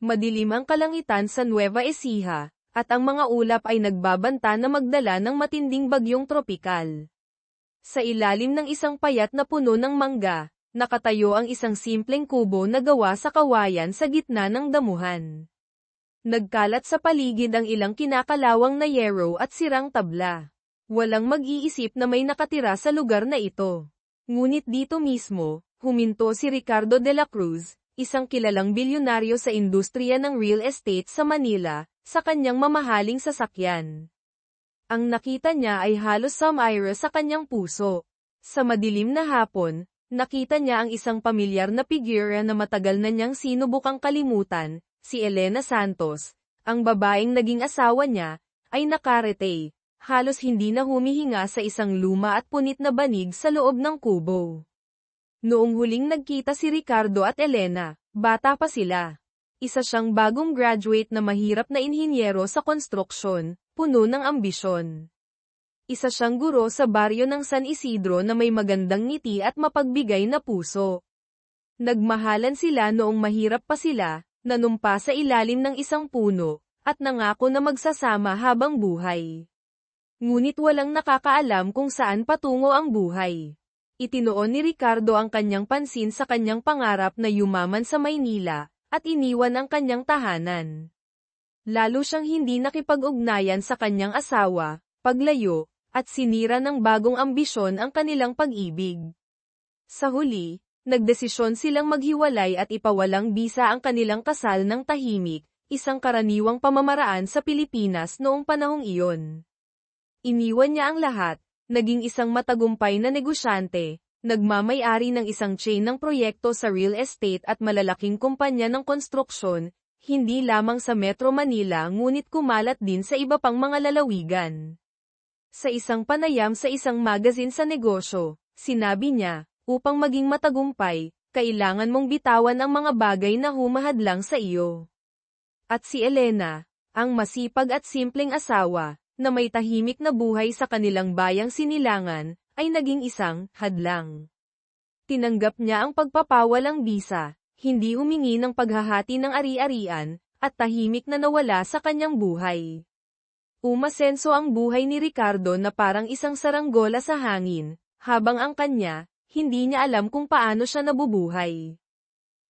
Madilim ang kalangitan sa Nueva Ecija, at ang mga ulap ay nagbabanta na magdala ng matinding bagyong tropikal. Sa ilalim ng isang payat na puno ng mangga, nakatayo ang isang simpleng kubo na gawa sa kawayan sa gitna ng damuhan. Nagkalat sa paligid ang ilang kinakalawang na yero at sirang tabla. Walang mag-iisip na may nakatira sa lugar na ito. Ngunit dito mismo, huminto si Ricardo de la Cruz, isang kilalang bilyonaryo sa industriya ng real estate sa Manila, sa kanyang mamahaling sasakyan. Ang nakita niya ay halos sumira sa kanyang puso. Sa madilim na hapon, nakita niya ang isang pamilyar na figura na matagal na niyang sinubukang kalimutan, si Elena Santos. Ang babaeng naging asawa niya, ay nakarete, halos hindi na humihinga sa isang luma at punit na banig sa loob ng kubo. Noong huling nagkita si Ricardo at Elena, bata pa sila. Isa siyang bagong graduate na mahirap na inhinyero sa konstruksyon, puno ng ambisyon. Isa siyang guro sa baryo ng San Isidro na may magandang ngiti at mapagbigay na puso. Nagmahalan sila noong mahirap pa sila, nanumpa sa ilalim ng isang puno, at nangako na magsasama habang buhay. Ngunit walang nakakaalam kung saan patungo ang buhay. Itinuon ni Ricardo ang kanyang pansin sa kanyang pangarap na yumaman sa Maynila, at iniwan ang kanyang tahanan. Lalo siyang hindi nakipag-ugnayan sa kanyang asawa, paglayo, at sinira ng bagong ambisyon ang kanilang pag-ibig. Sa huli, nagdesisyon silang maghiwalay at ipawalang bisa ang kanilang kasal ng tahimik, isang karaniwang pamamaraan sa Pilipinas noong panahong iyon. Iniwan niya ang lahat, naging isang matagumpay na negosyante, nagmamay-ari ng isang chain ng proyekto sa real estate at malalaking kumpanya ng konstruksyon, hindi lamang sa Metro Manila ngunit kumalat din sa iba pang mga lalawigan. Sa isang panayam sa isang magazine sa negosyo, sinabi niya, upang maging matagumpay, kailangan mong bitawan ang mga bagay na humahadlang sa iyo. At si Elena, ang masipag at simpleng asawa, na may tahimik na buhay sa kanilang bayang Sinilangan, ay naging isang hadlang. Tinanggap niya ang pagpapawalang bisa, hindi humingi ng paghahati ng ari-arian, at tahimik na nawala sa kanyang buhay. Umasenso ang buhay ni Ricardo na parang isang saranggola sa hangin, habang ang kanya, hindi niya alam kung paano siya nabubuhay.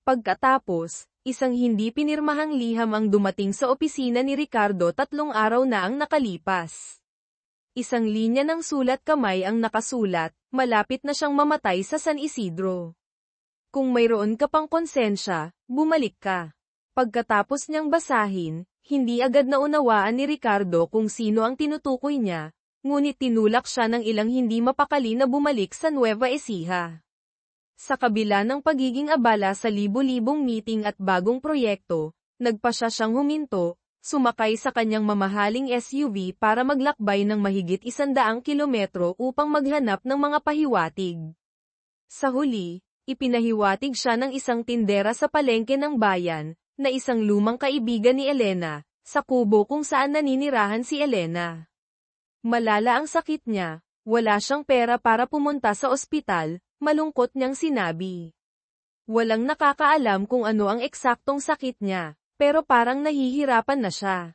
Pagkatapos, isang hindi pinirmahang liham ang dumating sa opisina ni Ricardo 3 araw na ang nakalipas. Isang linya ng sulat kamay ang nakasulat, malapit na siyang mamatay sa San Isidro. Kung mayroon ka pang konsensya, bumalik ka. Pagkatapos niyang basahin, hindi agad naunawaan ni Ricardo kung sino ang tinutukoy niya, ngunit tinulak siya ng ilang hindi mapakali na bumalik sa Nueva Ecija. Sa kabila ng pagiging abala sa libu-libong meeting at bagong proyekto, nagpasya siyang huminto, sumakay sa kanyang mamahaling SUV para maglakbay ng mahigit 100 kilometro upang maghanap ng mga pahiwatig. Sa huli, ipinahiwatig siya ng isang tindera sa palengke ng bayan, na isang lumang kaibigan ni Elena, sa kubo kung saan naninirahan si Elena. Malala ang sakit niya, wala siyang pera para pumunta sa ospital, malungkot niyang sinabi. Walang nakakaalam kung ano ang eksaktong sakit niya, pero parang nahihirapan na siya.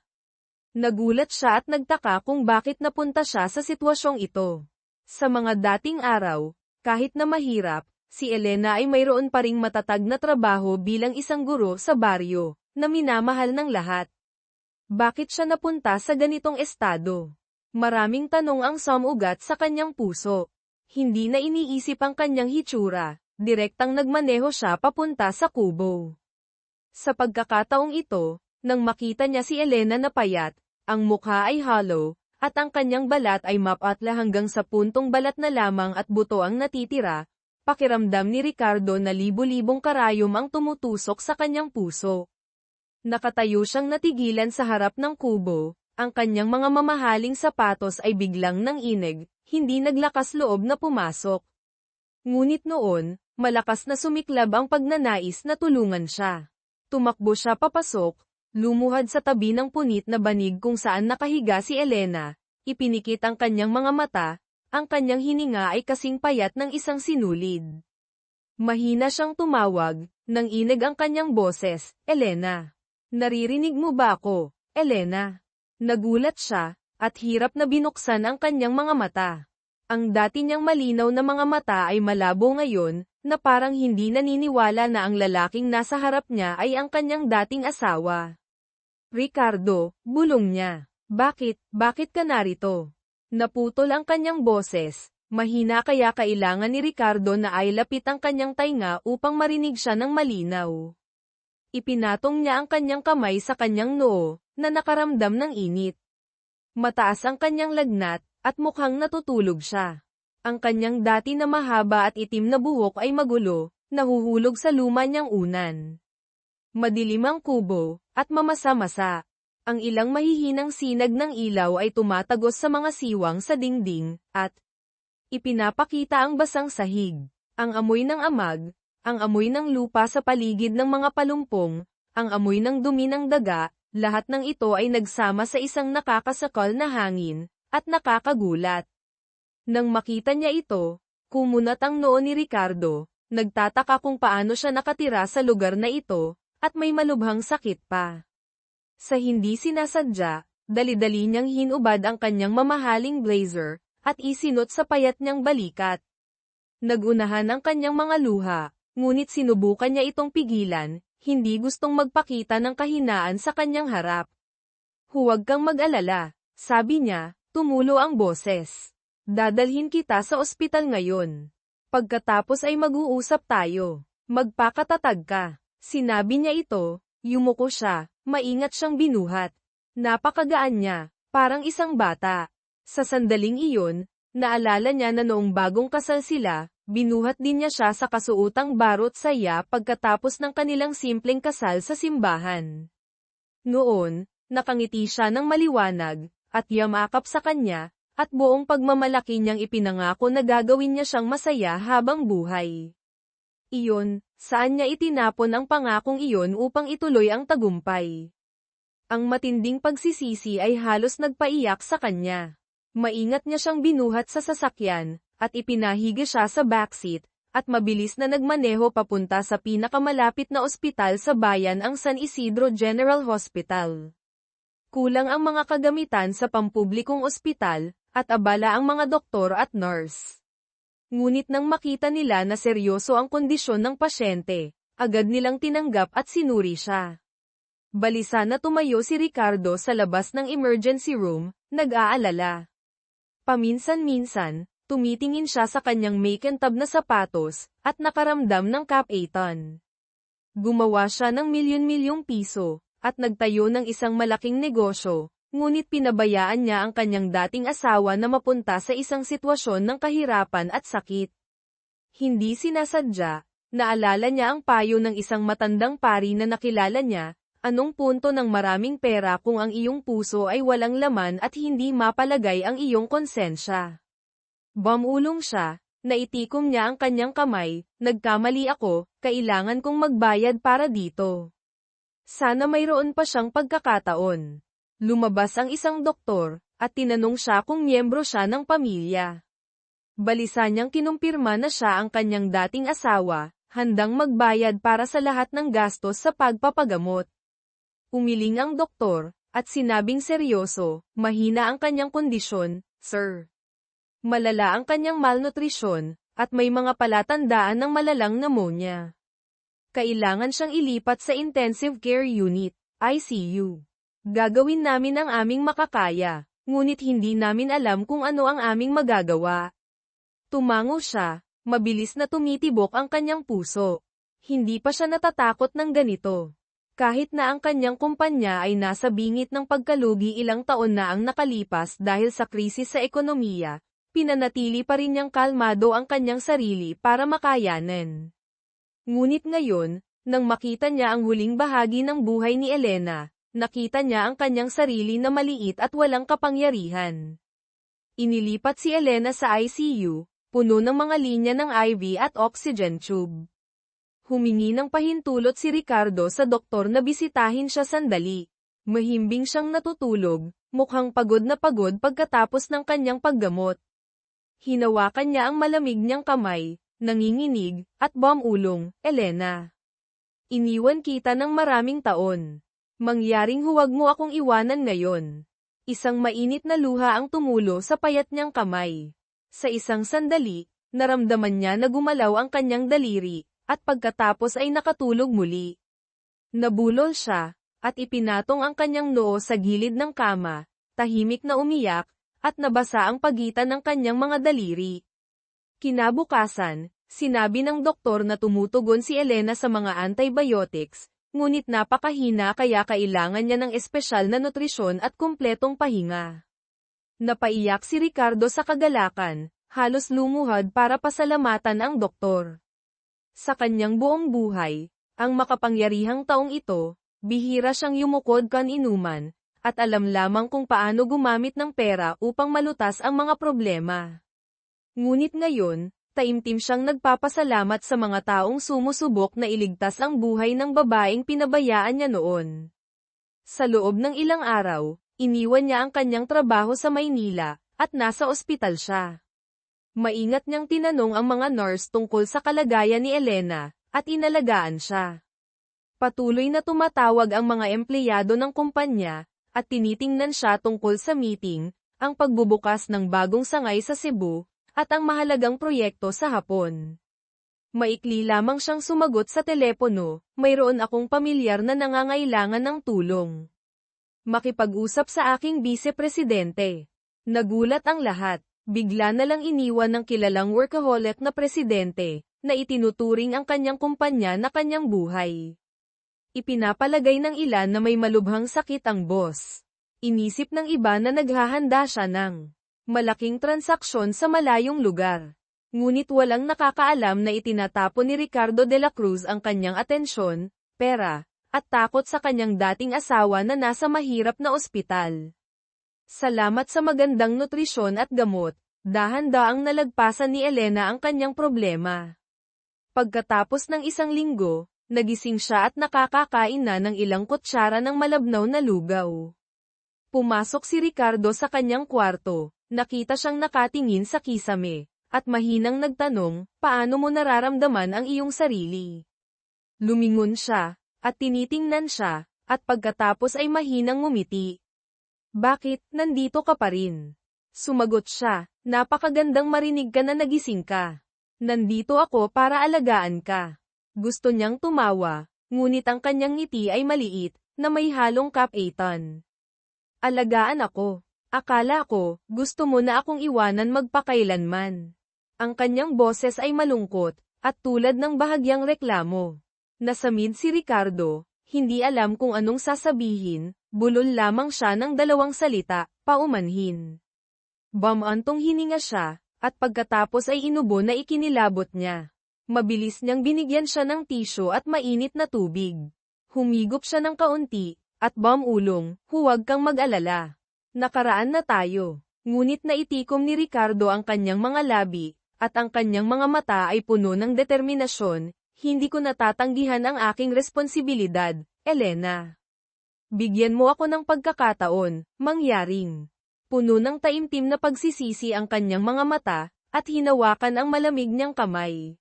Nagulat siya at nagtaka kung bakit napunta siya sa sitwasyong ito. Sa mga dating araw, kahit na mahirap, si Elena ay mayroon pa ring matatag na trabaho bilang isang guro sa baryo, na minamahal ng lahat. Bakit siya napunta sa ganitong estado? Maraming tanong ang sumugat sa kanyang puso. Hindi na iniisip ang kanyang hitsura, direktang nagmaneho siya papunta sa kubo. Sa pagkakataong ito, nang makita niya si Elena na payat, ang mukha ay hollow, at ang kanyang balat ay mapatla hanggang sa puntong balat na lamang at buto ang natitira, pakiramdam ni Ricardo na libu-libong karayom ang tumutusok sa kanyang puso. Nakatayo siyang natigilan sa harap ng kubo, ang kanyang mga mamahaling sapatos ay biglang nanginig, hindi naglakas loob na pumasok. Ngunit noon, malakas na sumiklab ang pagnanais na tulungan siya. Tumakbo siya papasok, lumuhad sa tabi ng punit na banig kung saan nakahiga si Elena, ipinikit ang kanyang mga mata, ang kanyang hininga ay kasing payat ng isang sinulid. Mahina siyang tumawag, nang inig ang kanyang boses, Elena. Naririnig mo ba ako, Elena? Nagulat siya, at hirap na binuksan ang kanyang mga mata. Ang dati niyang malinaw na mga mata ay malabo ngayon, na parang hindi naniniwala na ang lalaking nasa harap niya ay ang kanyang dating asawa. Ricardo, bulong niya. Bakit ka narito? Naputol ang kanyang boses. Mahina kaya kailangan ni Ricardo na ay lapit ang kanyang tainga upang marinig siya ng malinaw. Ipinatong niya ang kanyang kamay sa kanyang noo, na nakaramdam ng init. Mataas ang kanyang lagnat, at mukhang natutulog siya. Ang kanyang dati na mahaba at itim na buhok ay magulo, nahuhulog sa luma niyang unan. Madilim ang kubo, at mamasa-masa. Ang ilang mahihinang sinag ng ilaw ay tumatagos sa mga siwang sa dingding, at ipinapakita ang basang sahig, ang amoy ng amag, ang amoy ng lupa sa paligid ng mga palumpong, ang amoy ng dumi ng daga, lahat ng ito ay nagsama sa isang nakakasakal na hangin, at nakakagulat. Nang makita niya ito, kumunat ang noo ni Ricardo, nagtataka kung paano siya nakatira sa lugar na ito, at may malubhang sakit pa. Sa hindi sinasadya, dali-dali niyang hinubad ang kanyang mamahaling blazer, at isinot sa payat niyang balikat. Nagunahan ang kanyang mga luha, ngunit sinubukan niya itong pigilan, hindi gustong magpakita ng kahinaan sa kanyang harap. Huwag kang mag-alala, sabi niya, tumulo ang boses. Dadalhin kita sa ospital ngayon. Pagkatapos ay mag-uusap tayo. Magpakatatag ka. Sinabi niya ito, yumuko siya, maingat siyang binuhat. Napakagaan niya, parang isang bata. Sa sandaling iyon, naalala niya na noong bagong kasal sila, binuhat din niya siya sa kasuotang barot saya pagkatapos ng kanilang simpleng kasal sa simbahan. Noon, nakangiti siya ng maliwanag, at yamakap sa kanya, at buong pagmamalaki niyang ipinangako na gagawin niya siyang masaya habang buhay. Iyon, saan niya itinapon ang pangakong iyon upang ituloy ang tagumpay? Ang matinding pagsisisi ay halos nagpaiyak sa kanya. Maingat niya siyang binuhat sa sasakyan, at ipinahiga siya sa backseat, at mabilis na nagmaneho papunta sa pinakamalapit na ospital sa bayan, ang San Isidro General Hospital. Kulang ang mga kagamitan sa pampublikong ospital, at abala ang mga doktor at nurse. Ngunit nang makita nila na seryoso ang kondisyon ng pasyente, agad nilang tinanggap at sinuri siya. Balisa na tumayo si Ricardo sa labas ng emergency room, nag-aalala. Paminsan-minsan, tumitingin siya sa kanyang makintab na sapatos, at nakaramdam ng kapaitan. Gumawa siya ng milyon-milyong piso, at nagtayo ng isang malaking negosyo, ngunit pinabayaan niya ang kanyang dating asawa na mapunta sa isang sitwasyon ng kahirapan at sakit. Hindi sinasadya, naalala niya ang payo ng isang matandang pari na nakilala niya, anong punto ng maraming pera kung ang iyong puso ay walang laman at hindi mapalagay ang iyong konsensya. Bumulong siya, naitikom niya ang kanyang kamay, nagkamali ako, kailangan kong magbayad para dito. Sana mayroon pa siyang pagkakataon. Lumabas ang isang doktor, at tinanong siya kung miyembro siya ng pamilya. Balisa niyang kinumpirma na siya ang kanyang dating asawa, handang magbayad para sa lahat ng gastos sa pagpapagamot. Umiling ang doktor, at sinabing seryoso, mahina ang kanyang kondisyon, sir. Malala ang kanyang malnutrisyon, at may mga palatandaan ng malalang pneumonia. Kailangan siyang ilipat sa intensive care unit, ICU. Gagawin namin ang aming makakaya, ngunit hindi namin alam kung ano ang aming magagawa. Tumango siya, mabilis na tumitibok ang kanyang puso. Hindi pa siya natatakot ng ganito. Kahit na ang kanyang kumpanya ay nasa bingit ng pagkalugi ilang taon na ang nakalipas dahil sa krisis sa ekonomiya, pinanatili pa rin niyang kalmado ang kanyang sarili para makayanan. Ngunit ngayon, nang makita niya ang huling bahagi ng buhay ni Elena, nakita niya ang kanyang sarili na maliit at walang kapangyarihan. Inilipat si Elena sa ICU, puno ng mga linya ng IV at oxygen tube. Humingi ng pahintulot si Ricardo sa doktor na bisitahin siya sandali. Mahimbing siyang natutulog, mukhang pagod na pagod pagkatapos ng kanyang paggamot. Hinawakan niya ang malamig niyang kamay, nanginginig, at bumulong, Elena. Iniwan kita ng maraming taon. Mangyaring huwag mo akong iwanan ngayon. Isang mainit na luha ang tumulo sa payat niyang kamay. Sa isang sandali, naramdaman niya na gumalaw ang kanyang daliri, at pagkatapos ay nakatulog muli. Nabulol siya, at ipinatong ang kanyang noo sa gilid ng kama, tahimik na umiyak, at nabasa ang pagitan ng kanyang mga daliri. Kinabukasan, sinabi ng doktor na tumutugon si Elena sa mga antibiotics, ngunit napakahina kaya kailangan niya ng espesyal na nutrisyon at kumpletong pahinga. Napaiyak si Ricardo sa kagalakan, halos lumuhad para pasalamatan ang doktor. Sa kanyang buong buhay, ang makapangyarihang taong ito, bihira siyang yumukod kan inuman, at alam lamang kung paano gumamit ng pera upang malutas ang mga problema. Ngunit ngayon, taimtim siyang nagpapasalamat sa mga taong sumusubok na iligtas ang buhay ng babaeng pinabayaan niya noon. Sa loob ng ilang araw, iniwan niya ang kanyang trabaho sa Maynila, at nasa ospital siya. Maingat niyang tinanong ang mga nurse tungkol sa kalagayan ni Elena, at inalagaan siya. Patuloy na tumatawag ang mga empleyado ng kumpanya, at tinitingnan siya tungkol sa meeting, ang pagbubukas ng bagong sangay sa Cebu, at ang mahalagang proyekto sa Hapon. Maikli lamang siyang sumagot sa telepono, mayroon akong pamilyar na nangangailangan ng tulong. Makipag-usap sa aking vice-presidente. Nagulat ang lahat, bigla na lang iniwan ng kilalang workaholic na presidente, na itinuturing ang kanyang kumpanya na kanyang buhay. Ipinapalagay ng ilan na may malubhang sakit ang boss. Inisip ng iba na naghahanda siya ng malaking transaksyon sa malayong lugar. Ngunit walang nakakaalam na itinatapon ni Ricardo de la Cruz ang kanyang atensyon, pera, at takot sa kanyang dating asawa na nasa mahirap na ospital. Salamat sa magandang nutrisyon at gamot, dahan-daang nalagpasan ni Elena ang kanyang problema. Pagkatapos ng isang linggo, nagising siya at nakakakain na ng ilang kutsara ng malabnaw na lugaw. Pumasok si Ricardo sa kanyang kwarto. Nakita siyang nakatingin sa kisame, at mahinang nagtanong, paano mo nararamdaman ang iyong sarili? Lumingon siya, at tinitingnan siya, at pagkatapos ay mahinang ngumiti. Bakit, nandito ka pa rin? Sumagot siya, napakagandang marinig ka na nagising ka. Nandito ako para alagaan ka. Gusto niyang tumawa, ngunit ang kanyang ngiti ay maliit, na may halong kapaitan. Alagaan ako. Akala ko, gusto mo na akong iwanan magpakailanman. Ang kanyang boses ay malungkot, at tulad ng bahagyang reklamo. Nasamid si Ricardo, hindi alam kung anong sasabihin, bulol lamang siya ng dalawang salita, paumanhin. Bamantong hininga siya, at pagkatapos ay inubo na ikinilabot niya. Mabilis niyang binigyan siya ng tisyo at mainit na tubig. Humigop siya ng kaunti, at bamulong, huwag kang mag-alala. Nakaraan na tayo. Ngunit naitikom ni Ricardo ang kanyang mga labi, at ang kanyang mga mata ay puno ng determinasyon, hindi ko natatanggihan ang aking responsibilidad, Elena. Bigyan mo ako ng pagkakataon, mangyaring. Puno ng taimtim na pagsisisi ang kanyang mga mata, at hinawakan ang malamig niyang kamay.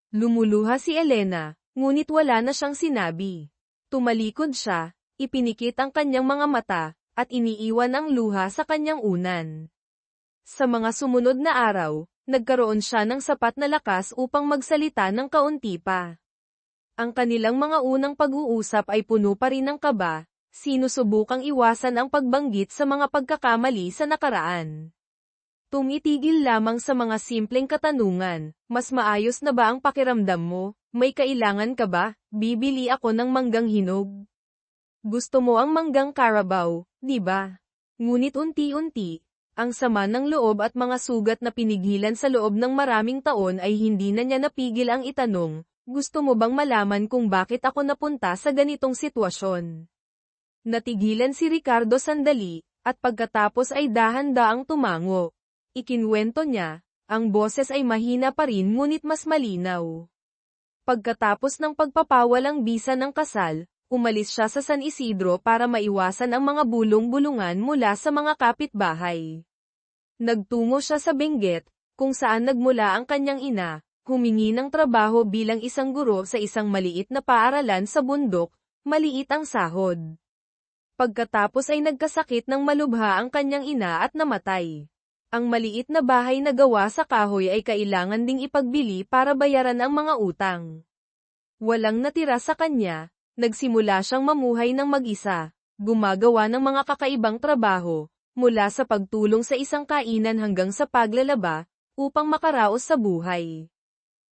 Lumuluha si Elena, ngunit wala na siyang sinabi. Tumalikod siya, ipinikit ang kanyang mga mata, at iniiwan ang luha sa kanyang unan. Sa mga sumunod na araw, nagkaroon siya ng sapat na lakas upang magsalita ng kaunti pa. Ang kanilang mga unang pag-uusap ay puno pa rin ng kaba, sinusubukang iwasan ang pagbanggit sa mga pagkakamali sa nakaraan. Tumitigil lamang sa mga simpleng katanungan, mas maayos na ba ang pakiramdam mo, may kailangan ka ba, bibili ako ng manggang hinog? Gusto mo ang manggang Carabao, di ba? Ngunit unti-unti, ang sama ng loob at mga sugat na pinigilan sa loob ng maraming taon ay hindi na niya napigil ang itanong, gusto mo bang malaman kung bakit ako napunta sa ganitong sitwasyon? Natigilan si Ricardo sandali, at pagkatapos ay dahan-daang tumango. Ikinwento niya, ang boses ay mahina pa rin ngunit mas malinaw. Pagkatapos ng pagpapawalang bisa ng kasal, umalis siya sa San Isidro para maiwasan ang mga bulong-bulungan mula sa mga kapitbahay. Nagtungo siya sa Benguet, kung saan nagmula ang kanyang ina, humingi ng trabaho bilang isang guro sa isang maliit na paaralan sa bundok, maliit ang sahod. Pagkatapos ay nagkasakit ng malubha ang kanyang ina at namatay. Ang maliit na bahay na gawa sa kahoy ay kailangan ding ipagbili para bayaran ang mga utang. Walang natira sa kanya, nagsimula siyang mamuhay ng mag-isa, gumagawa ng mga kakaibang trabaho, mula sa pagtulong sa isang kainan hanggang sa paglalaba, upang makaraos sa buhay.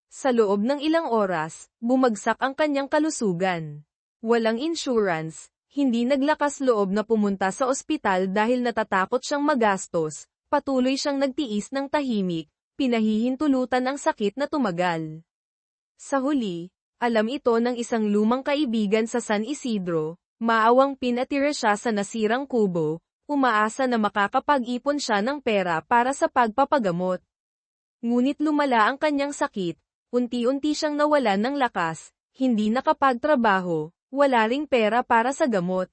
Sa loob ng ilang oras, bumagsak ang kanyang kalusugan. Walang insurance, hindi naglakas loob na pumunta sa ospital dahil natatakot siyang magastos, patuloy siyang nagtiis ng tahimik, pinahihintulutan ang sakit na tumagal. Sa huli, alam ito ng isang lumang kaibigan sa San Isidro, maawang pinatira siya sa nasirang kubo, umaasa na makakapag-ipon siya ng pera para sa pagpapagamot. Ngunit lumala ang kanyang sakit, unti-unti siyang nawalan ng lakas, hindi nakapagtrabaho, wala ring pera para sa gamot.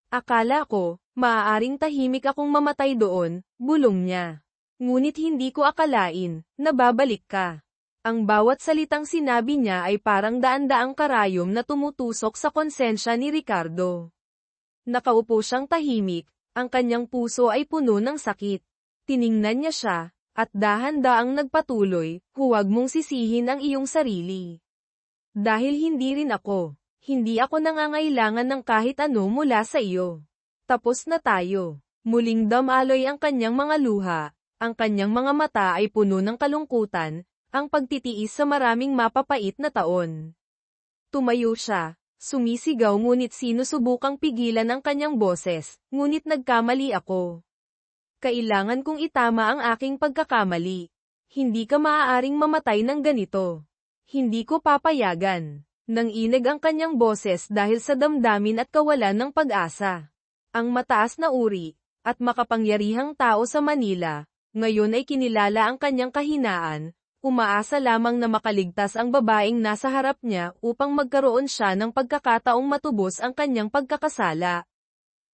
Akala ko, maaaring tahimik akong mamatay doon, bulong niya. Ngunit hindi ko akalain, na babalik ka. Ang bawat salitang sinabi niya ay parang daan-daang karayom na tumutusok sa konsensya ni Ricardo. Nakaupo siyang tahimik, ang kanyang puso ay puno ng sakit. Tiningnan niya siya, at dahan-daang nagpatuloy, huwag mong sisihin ang iyong sarili. Dahil hindi ako nangangailangan ng kahit ano mula sa iyo. Tapos na tayo. Muling damaloy ang kanyang mga luha, ang kanyang mga mata ay puno ng kalungkutan, ang pagtitiis sa maraming mapapait na taon. Tumayo siya, sumisigaw ngunit sinusubukang pigilan ang kanyang boses, ngunit nagkamali ako. Kailangan kong itama ang aking pagkakamali. Hindi ka maaaring mamatay ng ganito. Hindi ko papayagan. Nanginig ang kanyang boses dahil sa damdamin at kawalan ng pag-asa. Ang mataas na uri, at makapangyarihang tao sa Manila, ngayon ay kinilala ang kanyang kahinaan, umaasa lamang na makaligtas ang babaeng nasa harap niya upang magkaroon siya ng pagkakataong matubos ang kanyang pagkakasala.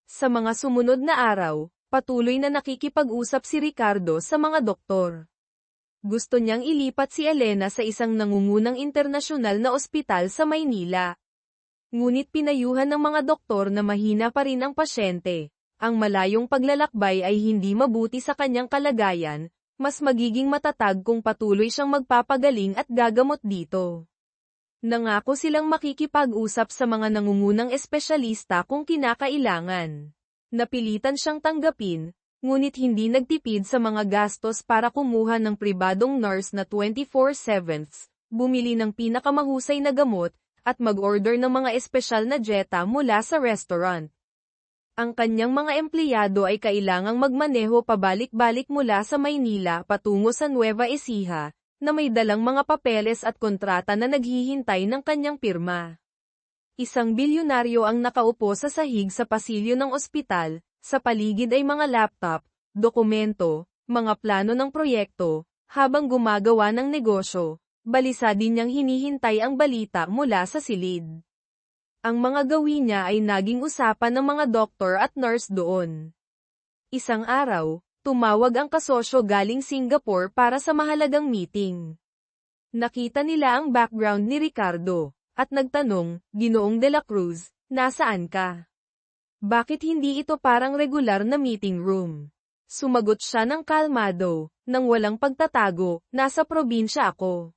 Sa mga sumunod na araw, patuloy na nakikipag-usap si Ricardo sa mga doktor. Gusto niyang ilipat si Elena sa isang nangungunang internasyonal na ospital sa Maynila. Ngunit pinayuhan ng mga doktor na mahina pa rin ang pasyente. Ang malayong paglalakbay ay hindi mabuti sa kanyang kalagayan, mas magiging matatag kung patuloy siyang magpapagaling at gagamot dito. Nangako silang makikipag-usap sa mga nangungunang espesyalista kung kinakailangan. Napilitan siyang tanggapin, ngunit hindi nagtipid sa mga gastos para kumuha ng pribadong nurse na 24/7, bumili ng pinakamahusay na gamot, at mag-order ng mga espesyal na dieta mula sa restaurant. Ang kanyang mga empleyado ay kailangang magmaneho pabalik-balik mula sa Maynila patungo sa Nueva Ecija, na may dalang mga papeles at kontrata na naghihintay ng kanyang pirma. Isang bilyonaryo ang nakaupo sa sahig sa pasilyo ng ospital. Sa paligid ay mga laptop, dokumento, mga plano ng proyekto, habang gumagawa ng negosyo, balisa din niyang hinihintay ang balita mula sa silid. Ang mga gawin niya ay naging usapan ng mga doktor at nurse doon. Isang araw, tumawag ang kasosyo galing Singapore para sa mahalagang meeting. Nakita nila ang background ni Ricardo, at nagtanong, Ginoong de la Cruz, nasaan ka? Bakit hindi ito parang regular na meeting room? Sumagot siya ng kalmado, nang walang pagtatago, nasa probinsya ako.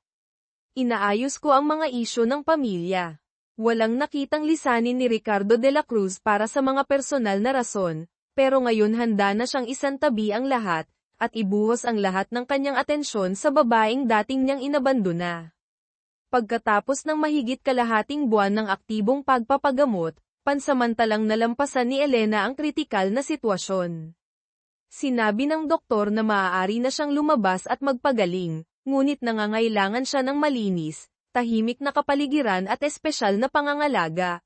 Inaayos ko ang mga isyu ng pamilya. Walang nakitang lisanin ni Ricardo de la Cruz para sa mga personal na rason, pero ngayon handa na siyang isantabi ang lahat, at ibuhos ang lahat ng kanyang atensyon sa babaeng dating niyang inabandona. Pagkatapos ng mahigit kalahating buwan ng aktibong pagpapagamot, pansamantalang nalampasan ni Elena ang kritikal na sitwasyon. Sinabi ng doktor na maaari na siyang lumabas at magpagaling, ngunit nangangailangan siya ng malinis, tahimik na kapaligiran at espesyal na pangangalaga.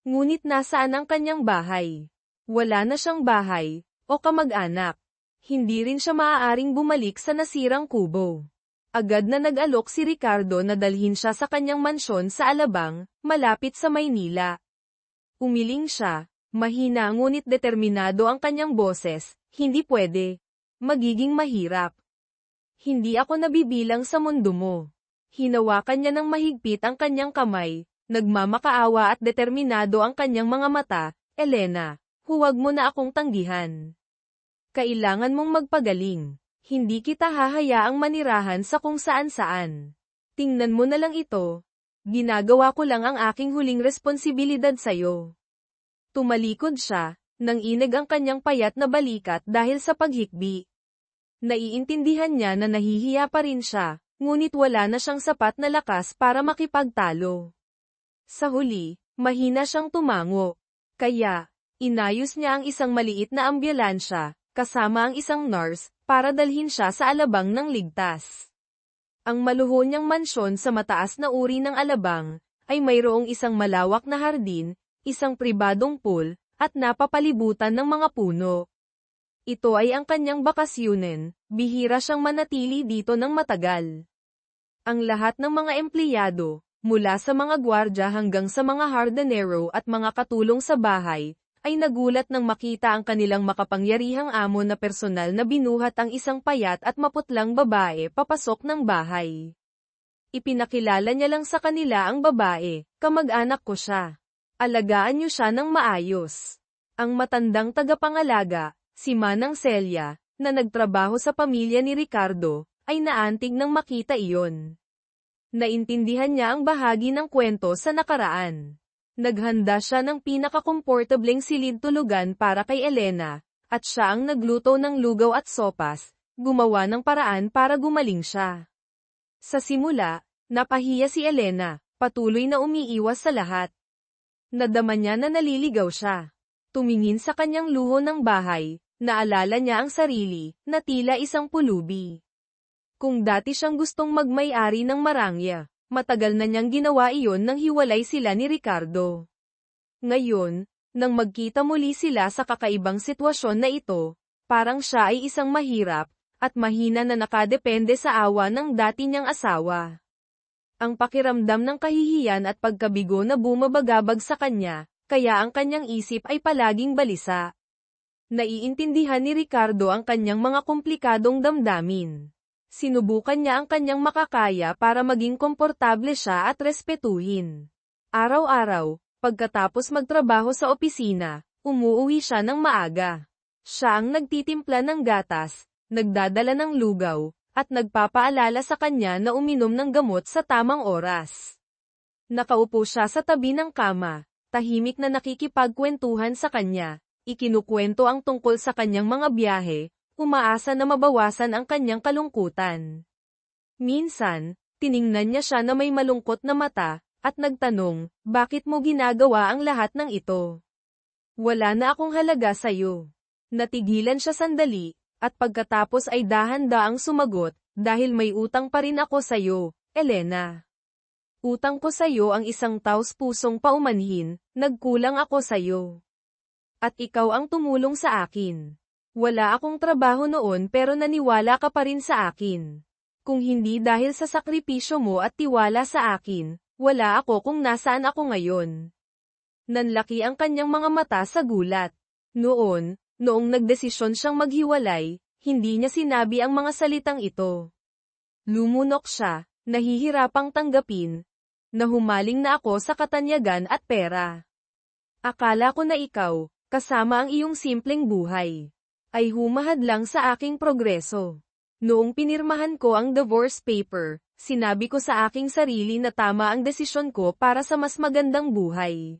Ngunit nasaan ang kanyang bahay? Wala na siyang bahay, o kamag-anak. Hindi rin siya maaaring bumalik sa nasirang kubo. Agad na nag-alok si Ricardo na dalhin siya sa kanyang mansyon sa Alabang, malapit sa Maynila. Umiling siya, mahina ngunit determinado ang kanyang boses, hindi pwede. Magiging mahirap. Hindi ako nabibilang sa mundo mo. Hinawakan niya ng mahigpit ang kanyang kamay, nagmamakaawa at determinado ang kanyang mga mata, Elena, huwag mo na akong tanggihan. Kailangan mong magpagaling. Hindi kita hahayaang manirahan sa kung saan-saan. Tingnan mo na lang ito. Ginagawa ko lang ang aking huling responsibilidad sa'yo. Tumalikod siya, nang inag ang kanyang payat na balikat dahil sa paghikbi. Naiintindihan niya na nahihiya pa rin siya, ngunit wala na siyang sapat na lakas para makipagtalo. Sa huli, mahina siyang tumango. Kaya, inayos niya ang isang maliit na ambulansya, kasama ang isang nurse, para dalhin siya sa alabang ng ligtas. Ang maluho niyang mansyon sa mataas na uri ng alabang, ay mayroong isang malawak na hardin, isang pribadong pool, at napapalibutan ng mga puno. Ito ay ang kanyang bakasyunen, bihira siyang manatili dito ng matagal. Ang lahat ng mga empleyado, mula sa mga gwardya hanggang sa mga hardinero at mga katulong sa bahay, ay nagulat nang makita ang kanilang makapangyarihang amo na personal na binuhat ang isang payat at maputlang babae papasok ng bahay. Ipinakilala niya lang sa kanila ang babae, kamag-anak ko siya. Alagaan niyo siya ng maayos. Ang matandang tagapangalaga, si Manang Celia, na nagtrabaho sa pamilya ni Ricardo, ay naantig nang makita iyon. Naintindihan niya ang bahagi ng kwento sa nakaraan. Naghanda siya ng pinakakomportableng silid-tulugan para kay Elena, at siya ang nagluto ng lugaw at sopas, gumawa ng paraan para gumaling siya. Sa simula, napahiya si Elena, patuloy na umiiwas sa lahat. Nadama niya na naliligaw siya. Tumingin sa kanyang luho ng bahay, naalala niya ang sarili, na tila isang pulubi. Kung dati siyang gustong magmay-ari ng Marangya, matagal na niyang ginawa iyon nang hiwalay sila ni Ricardo. Ngayon, nang magkita muli sila sa kakaibang sitwasyon na ito, parang siya ay isang mahirap, at mahina na nakadepende sa awa ng dati niyang asawa. Ang pakiramdam ng kahihiyan at pagkabigo na bumabagabag sa kanya, kaya ang kanyang isip ay palaging balisa. Naiintindihan ni Ricardo ang kanyang mga komplikadong damdamin. Sinubukan niya ang kanyang makakaya para maging komportable siya at respetuhin. Araw-araw, pagkatapos magtrabaho sa opisina, umuuwi siya ng maaga. Siya ang nagtitimpla ng gatas, nagdadala ng lugaw, at nagpapaalala sa kanya na uminom ng gamot sa tamang oras. Nakaupo siya sa tabi ng kama, tahimik na nakikipagkwentuhan sa kanya, ikinukwento ang tungkol sa kanyang mga biyahe, umaasa na mabawasan ang kanyang kalungkutan. Minsan, tiningnan niya siya na may malungkot na mata, at nagtanong, bakit mo ginagawa ang lahat ng ito? Wala na akong halaga sa'yo. Natigilan siya sandali, at pagkatapos ay dahan-daang sumagot, dahil may utang pa rin ako sa'yo, Elena. Utang ko sa'yo ang isang taos-pusong paumanhin, nagkulang ako sa'yo. At ikaw ang tumulong sa akin. Wala akong trabaho noon pero naniwala ka pa rin sa akin. Kung hindi dahil sa sakripisyo mo at tiwala sa akin, wala ako kung nasaan ako ngayon. Nanlaki ang kanyang mga mata sa gulat. Noong nagdesisyon siyang maghiwalay, hindi niya sinabi ang mga salitang ito. Lumunok siya, nahihirapang tanggapin, na humaling na ako sa katanyagan at pera. Akala ko na ikaw, kasama ang iyong simpleng buhay, ay humahad lang sa aking progreso. Noong pinirmahan ko ang divorce paper, sinabi ko sa aking sarili na tama ang desisyon ko para sa mas magandang buhay.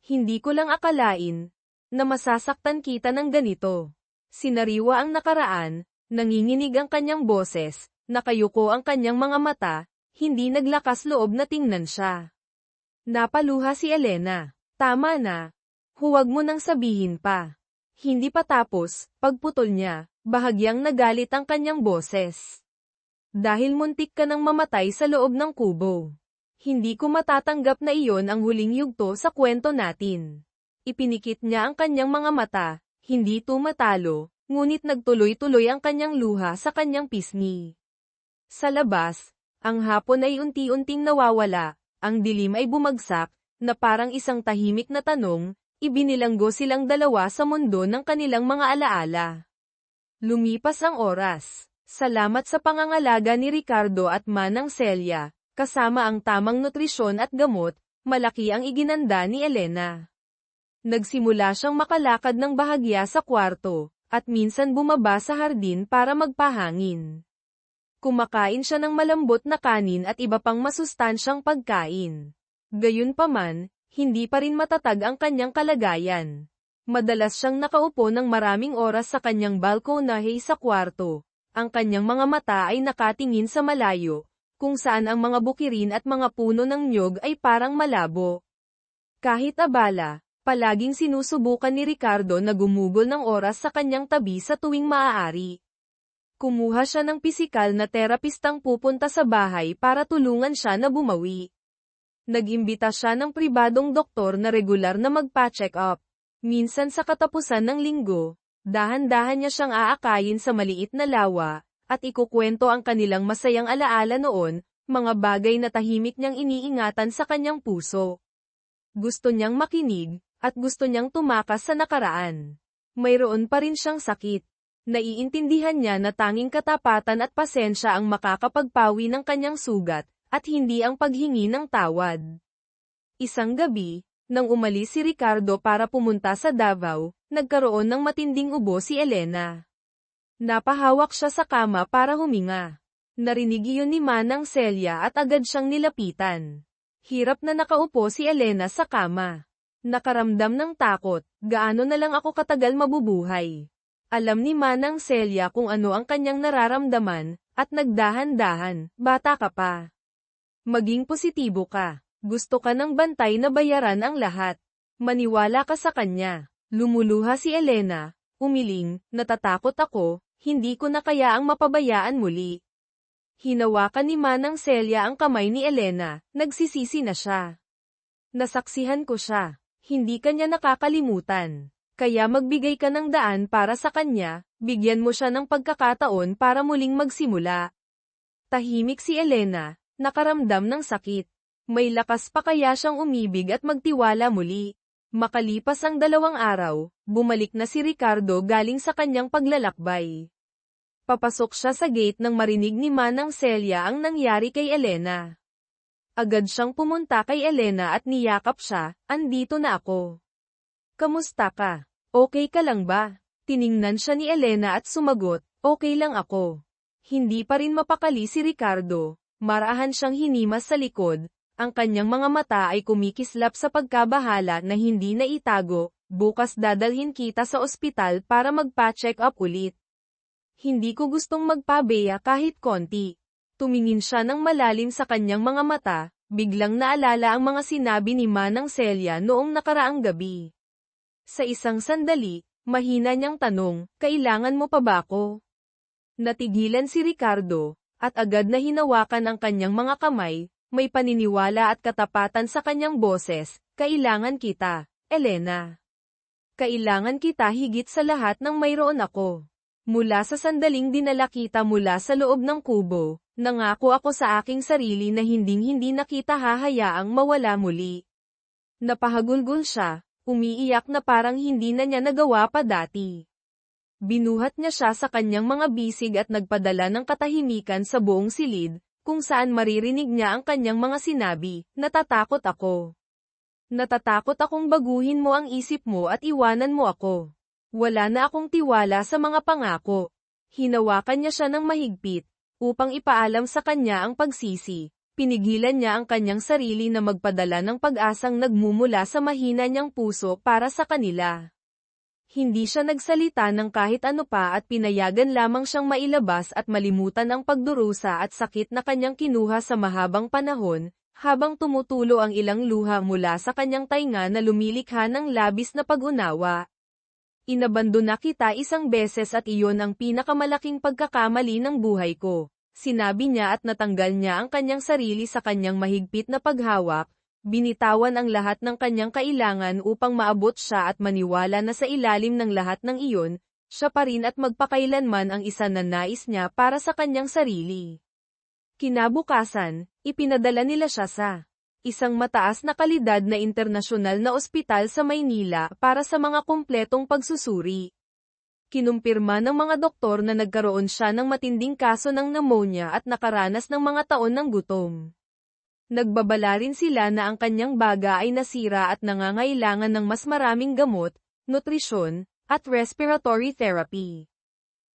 Hindi ko lang akalain na masasaktan kita ng ganito. Sinariwa ang nakaraan, nanginginig ang kanyang boses, nakayuko ang kanyang mga mata, hindi naglakas loob na tingnan siya. Napaluha si Elena. Tama na. Huwag mo nang sabihin pa. Hindi pa tapos, pagputol niya, bahagyang nagalit ang kanyang boses. Dahil muntik ka nang mamatay sa loob ng kubo. Hindi ko matatanggap na iyon ang huling yugto sa kwento natin. Ipinikit niya ang kanyang mga mata, hindi tumatalo, ngunit nagtuloy-tuloy ang kanyang luha sa kanyang pisngi. Sa labas, ang hapon ay unti-unting nawawala, ang dilim ay bumagsak, na parang isang tahimik na tanong, ibinilanggo silang dalawa sa mundo ng kanilang mga alaala. Lumipas ang oras. Salamat sa pangangalaga ni Ricardo at Manang Celia, kasama ang tamang nutrisyon at gamot, malaki ang iginanda ni Elena. Nagsimula siyang makalakad ng bahagya sa kwarto, at minsan bumaba sa hardin para magpahangin. Kumakain siya ng malambot na kanin at iba pang masustansyang pagkain. Gayunpaman, hindi pa rin matatag ang kanyang kalagayan. Madalas siyang nakaupo ng maraming oras sa kanyang balkonahe sa kwarto. Ang kanyang mga mata ay nakatingin sa malayo, kung saan ang mga bukirin at mga puno ng niyog ay parang malabo. Kahit abala, palaging sinusubukan ni Ricardo na gumugol ng oras sa kanyang tabi sa tuwing maaari. Kumuha siya ng pisikal na terapistang pupunta sa bahay para tulungan siya na bumawi. Nag-imbita siya ng pribadong doktor na regular na magpa-check up. Minsan sa katapusan ng linggo, dahan-dahan niya siyang aakayin sa maliit na lawa, at ikukwento ang kanilang masayang alaala noon, mga bagay na tahimik niyang iniingatan sa kanyang puso. Gusto niyang makinig, at gusto niyang tumakas sa nakaraan. Mayroon pa rin siyang sakit. Naiintindihan niya na tanging katapatan at pasensya ang makakapagpawi ng kanyang sugat, at hindi ang paghingi ng tawad. Isang gabi, nang umalis si Ricardo para pumunta sa Davao, nagkaroon ng matinding ubo si Elena. Napahawak siya sa kama para huminga. Narinig iyon ni Manang Celia at agad siyang nilapitan. Hirap na nakaupo si Elena sa kama. Nakaramdam ng takot, gaano na lang ako katagal mabubuhay. Alam ni Manang Celia kung ano ang kanyang nararamdaman, at nagdahan-dahan, bata ka pa. Maging positibo ka. Gusto ka ng bantay na bayaran ang lahat. Maniwala ka sa kanya. Lumuluha si Elena, umiling, natatakot ako, hindi ko na kaya ang mapabayaan muli. Hinawakan ni Manang Celia ang kamay ni Elena, nagsisisi na siya. Nasaksihan ko siya. Hindi kanya nakakalimutan. Kaya magbigay ka ng daan para sa kanya, bigyan mo siya ng pagkakataon para muling magsimula. Tahimik si Elena, nakaramdam ng sakit. May lakas pa kaya siyang umibig at magtiwala muli. Makalipas ang 2 araw, bumalik na si Ricardo galing sa kanyang paglalakbay. Papasok siya sa gate nang marinig ni Manang Celia ang nangyari kay Elena. Agad siyang pumunta kay Elena at niyakap siya, andito na ako. Kamusta ka? Okay ka lang ba? Tiningnan siya ni Elena at sumagot, okay lang ako. Hindi pa rin mapakali si Ricardo, marahan siyang hinimas sa likod. Ang kanyang mga mata ay kumikislap sa pagkabahala na hindi naitago, bukas dadalhin kita sa ospital para magpa-check up ulit. Hindi ko gustong magpabeya kahit konti. Tumingin siya ng malalim sa kanyang mga mata, biglang naalala ang mga sinabi ni Manang Celia noong nakaraang gabi. Sa isang sandali, mahina niyang tanong, kailangan mo pa ba ako? Natigilan si Ricardo, at agad na hinawakan ang kanyang mga kamay. May paniniwala at katapatan sa kanyang boses, kailangan kita, Elena. Kailangan kita higit sa lahat ng mayroon ako. Mula sa sandaling dinala kita mula sa loob ng kubo, nangako ako sa aking sarili na hinding-hindi na kita hahayaang mawala muli. Napahagulgol siya, umiiyak na parang hindi na niya nagawa pa dati. Binuhat niya siya sa kanyang mga bisig at nagpadala ng katahimikan sa buong silid, kung saan maririnig niya ang kanyang mga sinabi, natatakot ako. Natatakot akong baguhin mo ang isip mo at iwanan mo ako. Wala na akong tiwala sa mga pangako. Hinawakan niya siya ng mahigpit, upang ipaalam sa kanya ang pagsisi. Pinigilan niya ang kanyang sarili na magpadala ng pag-asang nagmumula sa mahina niyang puso para sa kanila. Hindi siya nagsalita ng kahit ano pa at pinayagan lamang siyang mailabas at malimutan ang pagdurusa at sakit na kanyang kinuha sa mahabang panahon, habang tumutulo ang ilang luha mula sa kanyang tainga na lumilikha ng labis na pag-unawa. Inabandona kita isang beses at iyon ang pinakamalaking pagkakamali ng buhay ko, sinabi niya at natanggal niya ang kanyang sarili sa kanyang mahigpit na paghawak. Binitawan ang lahat ng kanyang kailangan upang maabot siya at maniwala na sa ilalim ng lahat ng iyon, siya pa rin at magpakailanman ang isa na nais niya para sa kanyang sarili. Kinabukasan, ipinadala nila siya sa isang mataas na kalidad na internasyonal na ospital sa Maynila para sa mga kumpletong pagsusuri. Kinumpirma ng mga doktor na nagkaroon siya ng matinding kaso ng pneumonia at nakaranas ng mga taon ng gutom. Nagbabala rin sila na ang kanyang baga ay nasira at nangangailangan ng mas maraming gamot, nutrisyon, at respiratory therapy.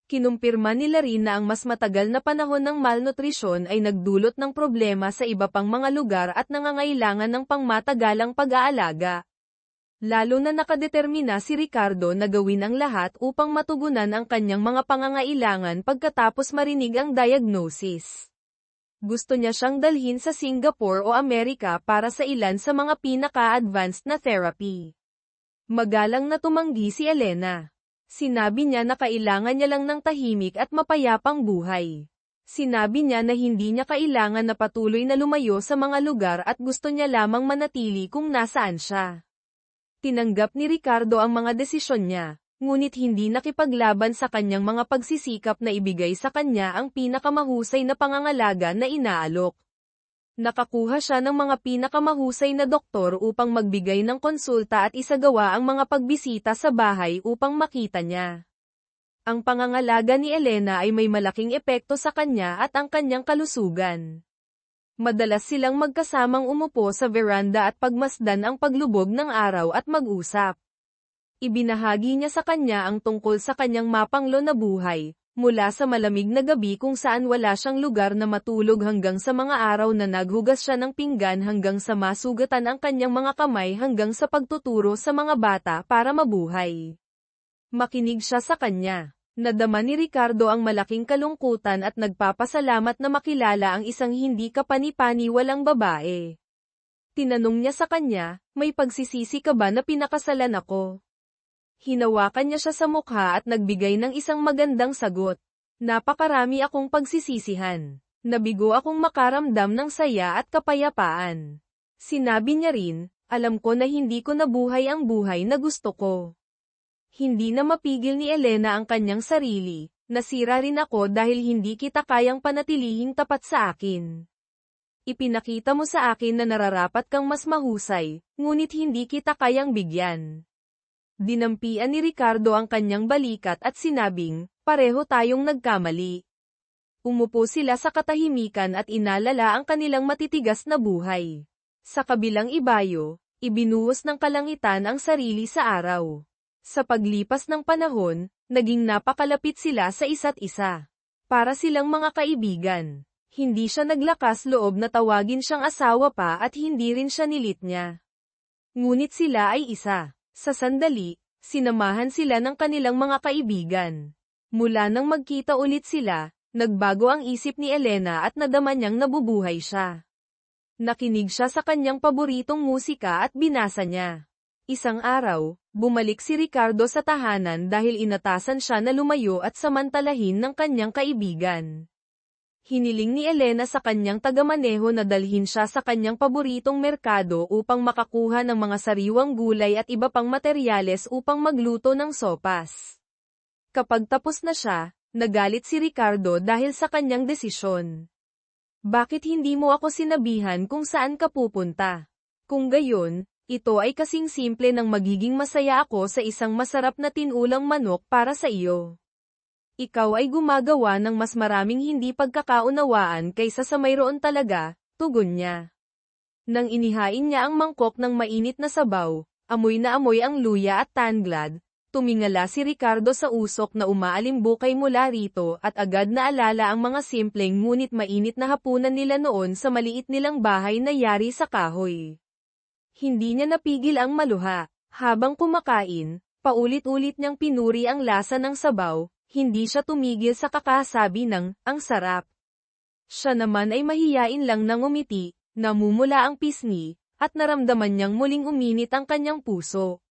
Kinumpirma nila rin na ang mas matagal na panahon ng malnutrisyon ay nagdulot ng problema sa iba pang mga lugar at nangangailangan ng pangmatagalang pag-aalaga. Lalo na nakadetermina si Ricardo na gawin ang lahat upang matugunan ang kanyang mga pangangailangan pagkatapos marinig ang diagnosis. Gusto niya siyang dalhin sa Singapore o Amerika para sa ilan sa mga pinaka-advanced na therapy. Magalang na tumanggi si Elena. Sinabi niya na kailangan niya lang ng tahimik at mapayapang buhay. Sinabi niya na hindi niya kailangan na patuloy na lumayo sa mga lugar at gusto niya lamang manatili kung nasaan siya. Tinanggap ni Ricardo ang mga desisyon niya, ngunit hindi nakipaglaban sa kanyang mga pagsisikap na ibigay sa kanya ang pinakamahusay na pangangalaga na inaalok. Nakakuha siya ng mga pinakamahusay na doktor upang magbigay ng konsulta at isagawa ang mga pagbisita sa bahay upang makita niya. Ang pangangalaga ni Elena ay may malaking epekto sa kanya at ang kanyang kalusugan. Madalas silang magkasamang umupo sa veranda at pagmasdan ang paglubog ng araw at mag-usap. Ibinahagi niya sa kanya ang tungkol sa kanyang mapanglo na buhay, mula sa malamig na gabi kung saan wala siyang lugar na matulog hanggang sa mga araw na naghugas siya ng pinggan hanggang sa masugatan ang kanyang mga kamay hanggang sa pagtuturo sa mga bata para mabuhay. Makinig siya sa kanya. Nadama ni Ricardo ang malaking kalungkutan at nagpapasalamat na makilala ang isang hindi kapani-paniwalang babae. Tinanong niya sa kanya, may pagsisisi ka ba na pinakasalan ako? Hinawakan niya siya sa mukha at nagbigay ng isang magandang sagot. Napakarami akong pagsisisihan. Nabigo akong makaramdam ng saya at kapayapaan. Sinabi niya rin, alam ko na hindi ko nabuhay ang buhay na gusto ko. Hindi na mapigil ni Elena ang kanyang sarili, nasira rin ako dahil hindi kita kayang panatilihing tapat sa akin. Ipinakita mo sa akin na nararapat kang mas mahusay, ngunit hindi kita kayang bigyan. Dinampian ni Ricardo ang kanyang balikat at sinabing, pareho tayong nagkamali. Umupo sila sa katahimikan at inalala ang kanilang matitigas na buhay. Sa kabilang ibayo, ibinuhos ng kalangitan ang sarili sa araw. Sa paglipas ng panahon, naging napakalapit sila sa isa't isa. Para silang mga kaibigan. Hindi siya naglakas loob na tawagin siyang asawa pa at hindi rin siya nilit niya. Ngunit sila ay isa. Sa sandali, sinamahan sila ng kanilang mga kaibigan. Mula nang magkita ulit sila, nagbago ang isip ni Elena at nadama niyang nabubuhay siya. Nakinig siya sa kanyang paboritong musika at binasa niya. Isang araw, bumalik si Ricardo sa tahanan dahil inatasan siya na lumayo at samantalahin ng kanyang kaibigan. Hiniling ni Elena sa kanyang tagamaneho na dalhin siya sa kanyang paboritong merkado upang makakuha ng mga sariwang gulay at iba pang materyales upang magluto ng sopas. Kapag tapos na siya, nagalit si Ricardo dahil sa kanyang desisyon. Bakit hindi mo ako sinabihan kung saan ka pupunta? Kung gayon, ito ay kasing simple ng magiging masaya ako sa isang masarap na tinulang manok para sa iyo. Ikaw ay gumagawa ng mas maraming hindi pagkakaunawaan kaysa sa mayroon talaga, tugon niya. Nang inihain niya ang mangkok ng mainit na sabaw, amoy na amoy ang luya at tanglad, tumingala si Ricardo sa usok na umaalimbukay mula rito at agad na alala ang mga simpleng ngunit mainit na hapunan nila noon sa maliit nilang bahay na yari sa kahoy. Hindi niya napigil ang maluha. Habang kumakain, paulit-ulit niyang pinuri ang lasa ng sabaw. Hindi siya tumigil sa kakasabi ng, ang sarap. Siya naman ay mahiyain lang nang umiti, namumula ang pisngi, at naramdaman niyang muling uminit ang kanyang puso.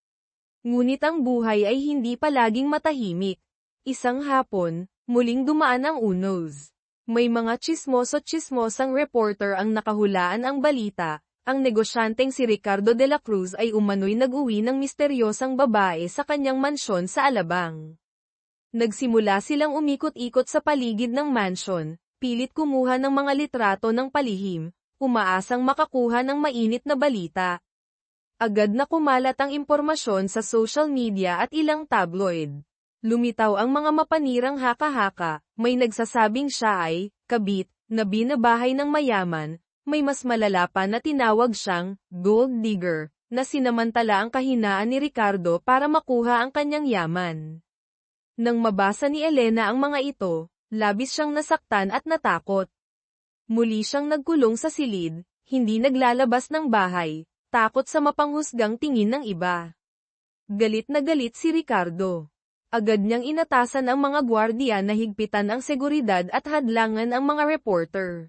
Ngunit ang buhay ay hindi palaging matahimik. Isang hapon, muling dumaan ang unos. May mga tsismoso-tsismosang reporter ang nakahulaan ang balita. Ang negosyanteng si Ricardo de la Cruz ay umano'y nag-uwi ng misteryosang babae sa kanyang mansyon sa Alabang. Nagsimula silang umikot-ikot sa paligid ng mansyon, pilit kumuha ng mga litrato ng palihim, umaasang makakuha ng mainit na balita. Agad na kumalat ang impormasyon sa social media at ilang tabloid. Lumitaw ang mga mapanirang haka-haka, may nagsasabing siya ay, kabit, na binabahay ng mayaman, may mas malala pa na tinawag siyang gold digger, na sinamantala ang kahinaan ni Ricardo para makuha ang kanyang yaman. Nang mabasa ni Elena ang mga ito, labis siyang nasaktan at natakot. Muli siyang nagkulong sa silid, hindi naglalabas ng bahay, takot sa mapanghusgang tingin ng iba. Galit na galit si Ricardo. Agad niyang inatasan ang mga gwardiya na higpitan ang seguridad at hadlangan ang mga reporter.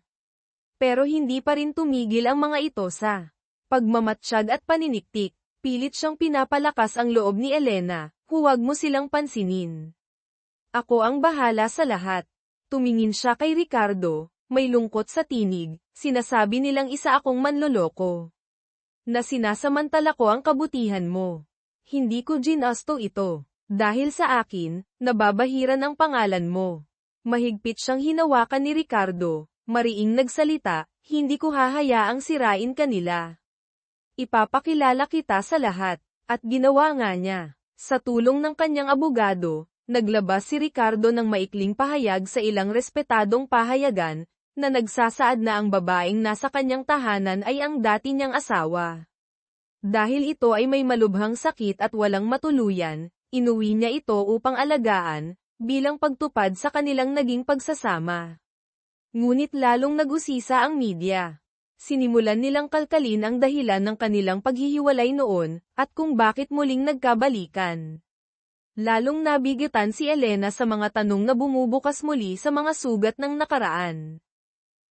Pero hindi pa rin tumigil ang mga ito sa pagmamatsyag at paniniktik. Pilit siyang pinapalakas ang loob ni Elena, huwag mo silang pansinin. Ako ang bahala sa lahat. Tumingin siya kay Ricardo, may lungkot sa tinig, sinasabi nilang isa akong manloloko. Na sinasamantala ko ang kabutihan mo. Hindi ko ginasto ito. Dahil sa akin, nababahiran ang pangalan mo. Mahigpit siyang hinawakan ni Ricardo, mariing nagsalita, hindi ko hahayaang sirain kanila. Ipapakilala kita sa lahat, at ginawa nga niya. Sa tulong ng kanyang abogado, naglabas si Ricardo ng maikling pahayag sa ilang respetadong pahayagan, na nagsasaad na ang babaeng nasa kanyang tahanan ay ang dati niyang asawa. Dahil ito ay may malubhang sakit at walang matuluyan, inuwi niya ito upang alagaan, bilang pagtupad sa kanilang naging pagsasama. Ngunit lalong nag-usisa ang media. Sinimulan nilang kalkalin ang dahilan ng kanilang paghihiwalay noon, at kung bakit muling nagkabalikan. Lalong nabigatan si Elena sa mga tanong na bumubukas muli sa mga sugat ng nakaraan.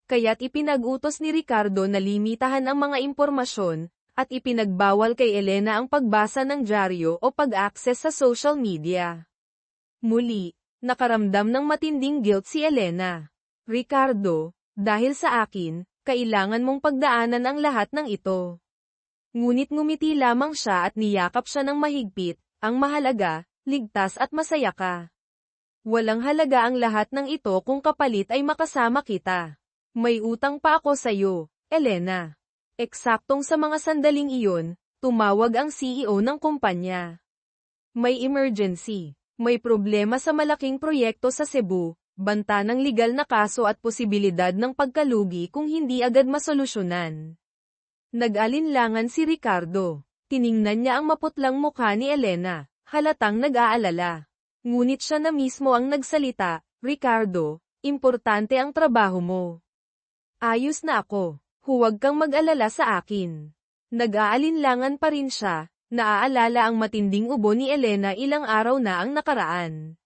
Kaya't ipinag-utos ni Ricardo na limitahan ang mga impormasyon, at ipinagbawal kay Elena ang pagbasa ng dyaryo o pag-access sa social media. Muli, nakaramdam ng matinding guilt si Elena. Ricardo, dahil sa akin, kailangan mong pagdaanan ang lahat ng ito. Ngunit ngumiti lamang siya at niyakap siya ng mahigpit, ang mahalaga, ligtas at masaya ka. Walang halaga ang lahat ng ito kung kapalit ay makasama kita. May utang pa ako sa'yo, Elena. Eksaktong sa mga sandaling iyon, tumawag ang CEO ng kumpanya. May emergency. May problema sa malaking proyekto sa Cebu, banta ng legal na kaso at posibilidad ng pagkalugi kung hindi agad masolusyonan. Nag-alinlangan si Ricardo. Tiningnan niya ang maputlang mukha ni Elena, halatang nag-aalala. Ngunit siya na mismo ang nagsalita, Ricardo, importante ang trabaho mo. Ayos na ako. Huwag kang mag-alala sa akin. Nag-aalinlangan pa rin siya, naaalala ang matinding ubo ni Elena ilang araw na ang nakaraan.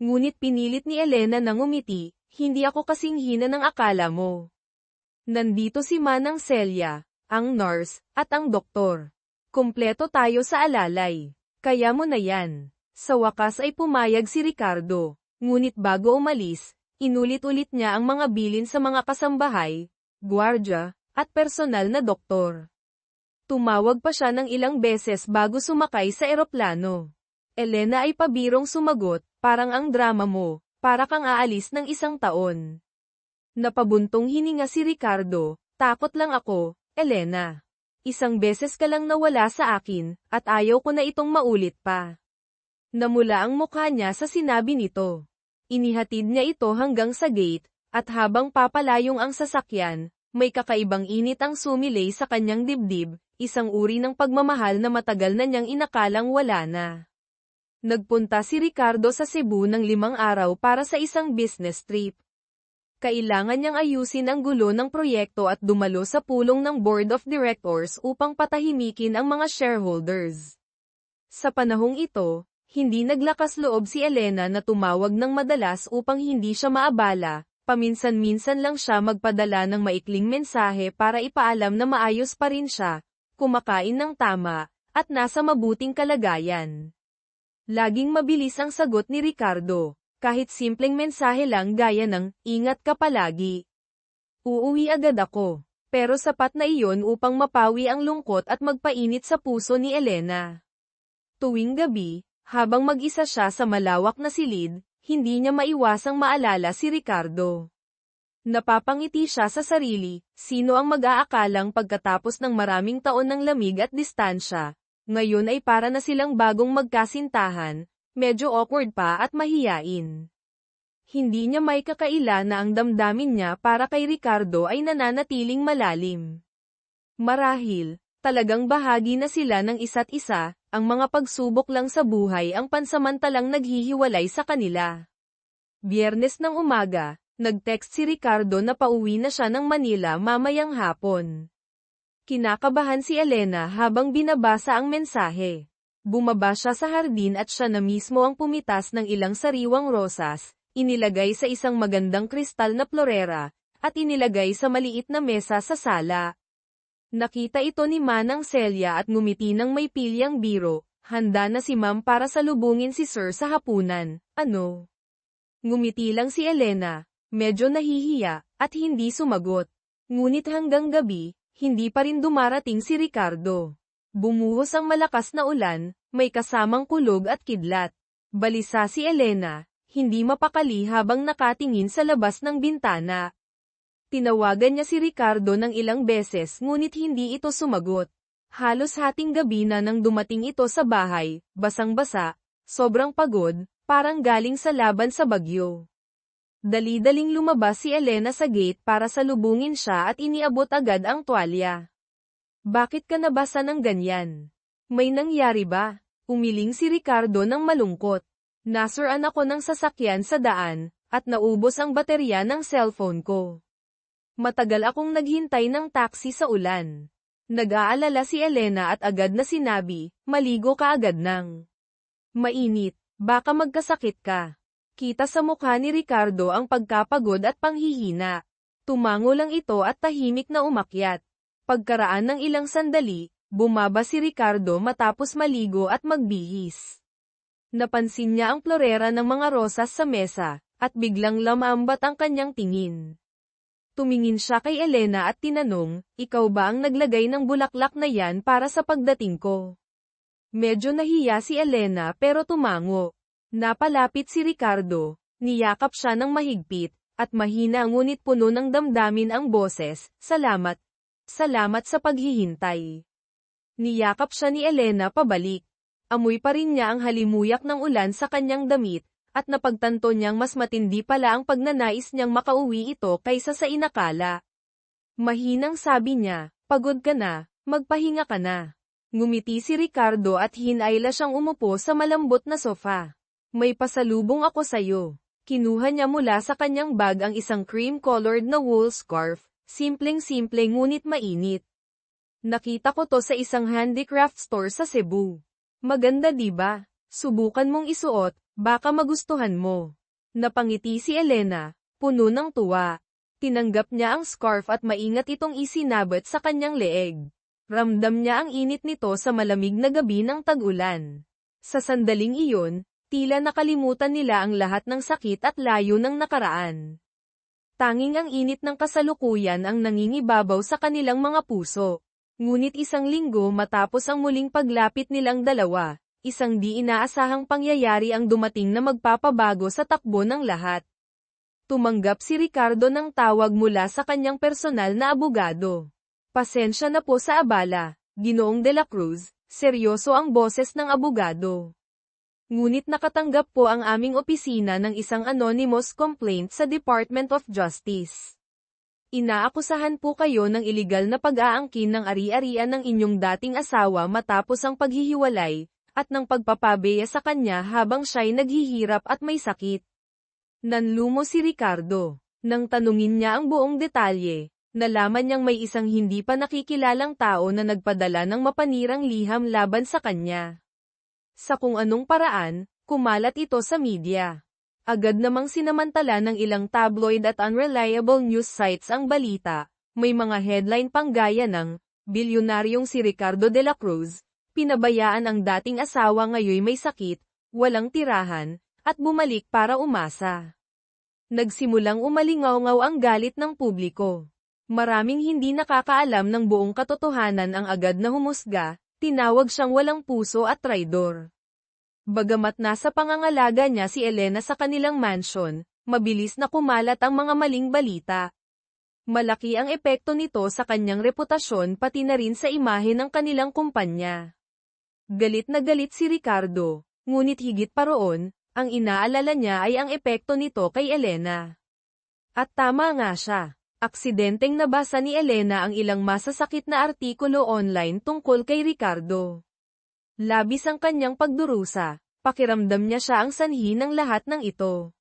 Ngunit pinilit ni Elena na ngumiti, hindi ako kasing hina ng akala mo. Nandito si Manang Celia, ang nurse, at ang doktor. Kumpleto tayo sa alalay. Kaya mo na yan. Sa wakas ay pumayag si Ricardo, ngunit bago umalis, inulit-ulit niya ang mga bilin sa mga kasambahay, gwardya, at personal na doktor. Tumawag pa siya ng ilang beses bago sumakay sa eroplano. Elena ay pabirong sumagot, parang ang drama mo, para kang aalis ng 1 taon. Napabuntong hininga si Ricardo, takot lang ako, Elena. 1 beses ka lang nawala sa akin, at ayaw ko na itong maulit pa. Namula ang mukha niya sa sinabi nito. Inihatid niya ito hanggang sa gate, at habang papalayong ang sasakyan, may kakaibang init ang sumilay sa kanyang dibdib, isang uri ng pagmamahal na matagal na niyang inakalang wala na. Nagpunta si Ricardo sa Cebu ng 5 araw para sa isang business trip. Kailangan niyang ayusin ang gulo ng proyekto at dumalo sa pulong ng board of directors upang patahimikin ang mga shareholders. Sa panahong ito, hindi naglakas loob si Elena na tumawag ng madalas upang hindi siya maabala. Paminsan-minsan lang siya magpadala ng maikling mensahe para ipaalam na maayos pa rin siya, kumakain ng tama, at nasa mabuting kalagayan. Laging mabilis ang sagot ni Ricardo, kahit simpleng mensahe lang gaya ng, ingat ka palagi. Uuwi agad ako, pero sapat na iyon upang mapawi ang lungkot at magpainit sa puso ni Elena. Tuwing gabi, habang mag-isa siya sa malawak na silid, hindi niya maiwasang maalala si Ricardo. Napapangiti siya sa sarili, sino ang mag-aakalang pagkatapos ng maraming taon ng lamig at distansya, ngayon ay para na silang bagong magkasintahan, medyo awkward pa at mahiyain. Hindi niya may kakaila na ang damdamin niya para kay Ricardo ay nananatiling malalim. Marahil, talagang bahagi na sila ng isa't isa, ang mga pagsubok lang sa buhay ang pansamantalang naghihiwalay sa kanila. Biyernes ng umaga, nag-text si Ricardo na pauwi na siya ng Manila mamayang hapon. Kinakabahan si Elena habang binabasa ang mensahe. Bumaba siya sa hardin at siya na mismo ang pumitas ng ilang sariwang rosas, inilagay sa isang magandang kristal na florera, at inilagay sa maliit na mesa sa sala. Nakita ito ni Manang Celia at ngumiti ng may pilyang biro, handa na si Ma'am para salubungin si Sir sa hapunan. Ano? Ngumiti lang si Elena, medyo nahihiya, at hindi sumagot. Ngunit hanggang gabi, hindi pa rin dumarating si Ricardo. Bumuhos ang malakas na ulan, may kasamang kulog at kidlat. Balisa si Elena, hindi mapakali habang nakatingin sa labas ng bintana. Tinawagan niya si Ricardo ng ilang beses ngunit hindi ito sumagot. Halos hating gabi na nang dumating ito sa bahay, basang-basa, sobrang pagod, parang galing sa laban sa bagyo. Dali-daling lumabas si Elena sa gate para salubungin siya at iniabot agad ang tuwalya. Bakit ka nabasa ng ganyan? May nangyari ba? Umiling si Ricardo ng malungkot. Nasuran ako ng sasakyan sa daan, at naubos ang baterya ng cellphone ko. Matagal akong naghintay ng taxi sa ulan. Nag-aalala si Elena at agad na sinabi, maligo ka agad nang mainit, baka magkasakit ka. Kita sa mukha ni Ricardo ang pagkapagod at panghihina. Tumango lang ito at tahimik na umakyat. Pagkaraan ng ilang sandali, bumaba si Ricardo matapos maligo at magbihis. Napansin niya ang florera ng mga rosas sa mesa, at biglang lamambat ang kanyang tingin. Tumingin siya kay Elena at tinanong, ikaw ba ang naglagay ng bulaklak na yan para sa pagdating ko? Medyo nahiya si Elena pero tumango. Napalapit si Ricardo, niyakap siya ng mahigpit, at mahina ngunit puno ng damdamin ang boses, salamat. Salamat sa paghihintay. Niyakap siya ni Elena pabalik. Amoy pa rin niya ang halimuyak ng ulan sa kanyang damit, at napagtanto niyang mas matindi pala ang pagnanais niyang makauwi ito kaysa sa inakala. Mahinang sabi niya, pagod ka na, magpahinga ka na. Ngumiti si Ricardo at hinayla siyang umupo sa malambot na sofa. May pasalubong ako sayo. Kinuha niya mula sa kanyang bag ang isang cream-colored na wool scarf, simpleng-simple ngunit mainit. Nakita ko to sa isang handicraft store sa Cebu. Maganda diba? Subukan mong isuot. Baka magustuhan mo. Napangiti si Elena, puno ng tuwa. Tinanggap niya ang scarf at maingat itong isinabot sa kanyang leeg. Ramdam niya ang init nito sa malamig na gabi ng tag-ulan. Sa sandaling iyon, tila nakalimutan nila ang lahat ng sakit at layo ng nakaraan. Tanging ang init ng kasalukuyan ang nangingibabaw sa kanilang mga puso. Ngunit isang linggo matapos ang muling paglapit nilang dalawa, isang di inaasahang pangyayari ang dumating na magpapabago sa takbo ng lahat. Tumanggap si Ricardo ng tawag mula sa kanyang personal na abogado. Pasensya na po sa abala, Ginoong de la Cruz, seryoso ang boses ng abogado. Ngunit nakatanggap po ang aming opisina ng isang anonymous complaint sa Department of Justice. Inaakusahan po kayo ng iligal na pag-aangkin ng ari-arian ng inyong dating asawa matapos ang paghihiwalay, at ng pagpapabeya sa kanya habang siya'y naghihirap at may sakit. Nanlumo si Ricardo. Nang tanungin niya ang buong detalye, nalaman niyang may isang hindi pa nakikilalang tao na nagpadala ng mapanirang liham laban sa kanya. Sa kung anong paraan, kumalat ito sa media. Agad namang sinamantala ng ilang tabloid at unreliable news sites ang balita. May mga headline pang gaya ng, bilyonaryong si Ricardo de la Cruz, pinabayaan ang dating asawa ngayoy may sakit, walang tirahan, at bumalik para umasa. Nagsimulang umalingaw-ngaw ang galit ng publiko. Maraming hindi nakakaalam ng buong katotohanan ang agad na humusga, tinawag siyang walang puso at traidor. Bagamat nasa pangangalaga niya si Elena sa kanilang mansion, mabilis na kumalat ang mga maling balita. Malaki ang epekto nito sa kanyang reputasyon pati na rin sa imahe ng kanilang kumpanya. Galit na galit si Ricardo, ngunit higit pa roon, Ang inaalala niya ay ang epekto nito kay Elena. At tama nga siya. Aksidenteng nabasa ni Elena ang ilang masasakit na artikulo online tungkol kay Ricardo. Labis ang kanyang pagdurusa. Pakiramdam niya siya ang sanhi ng lahat ng ito.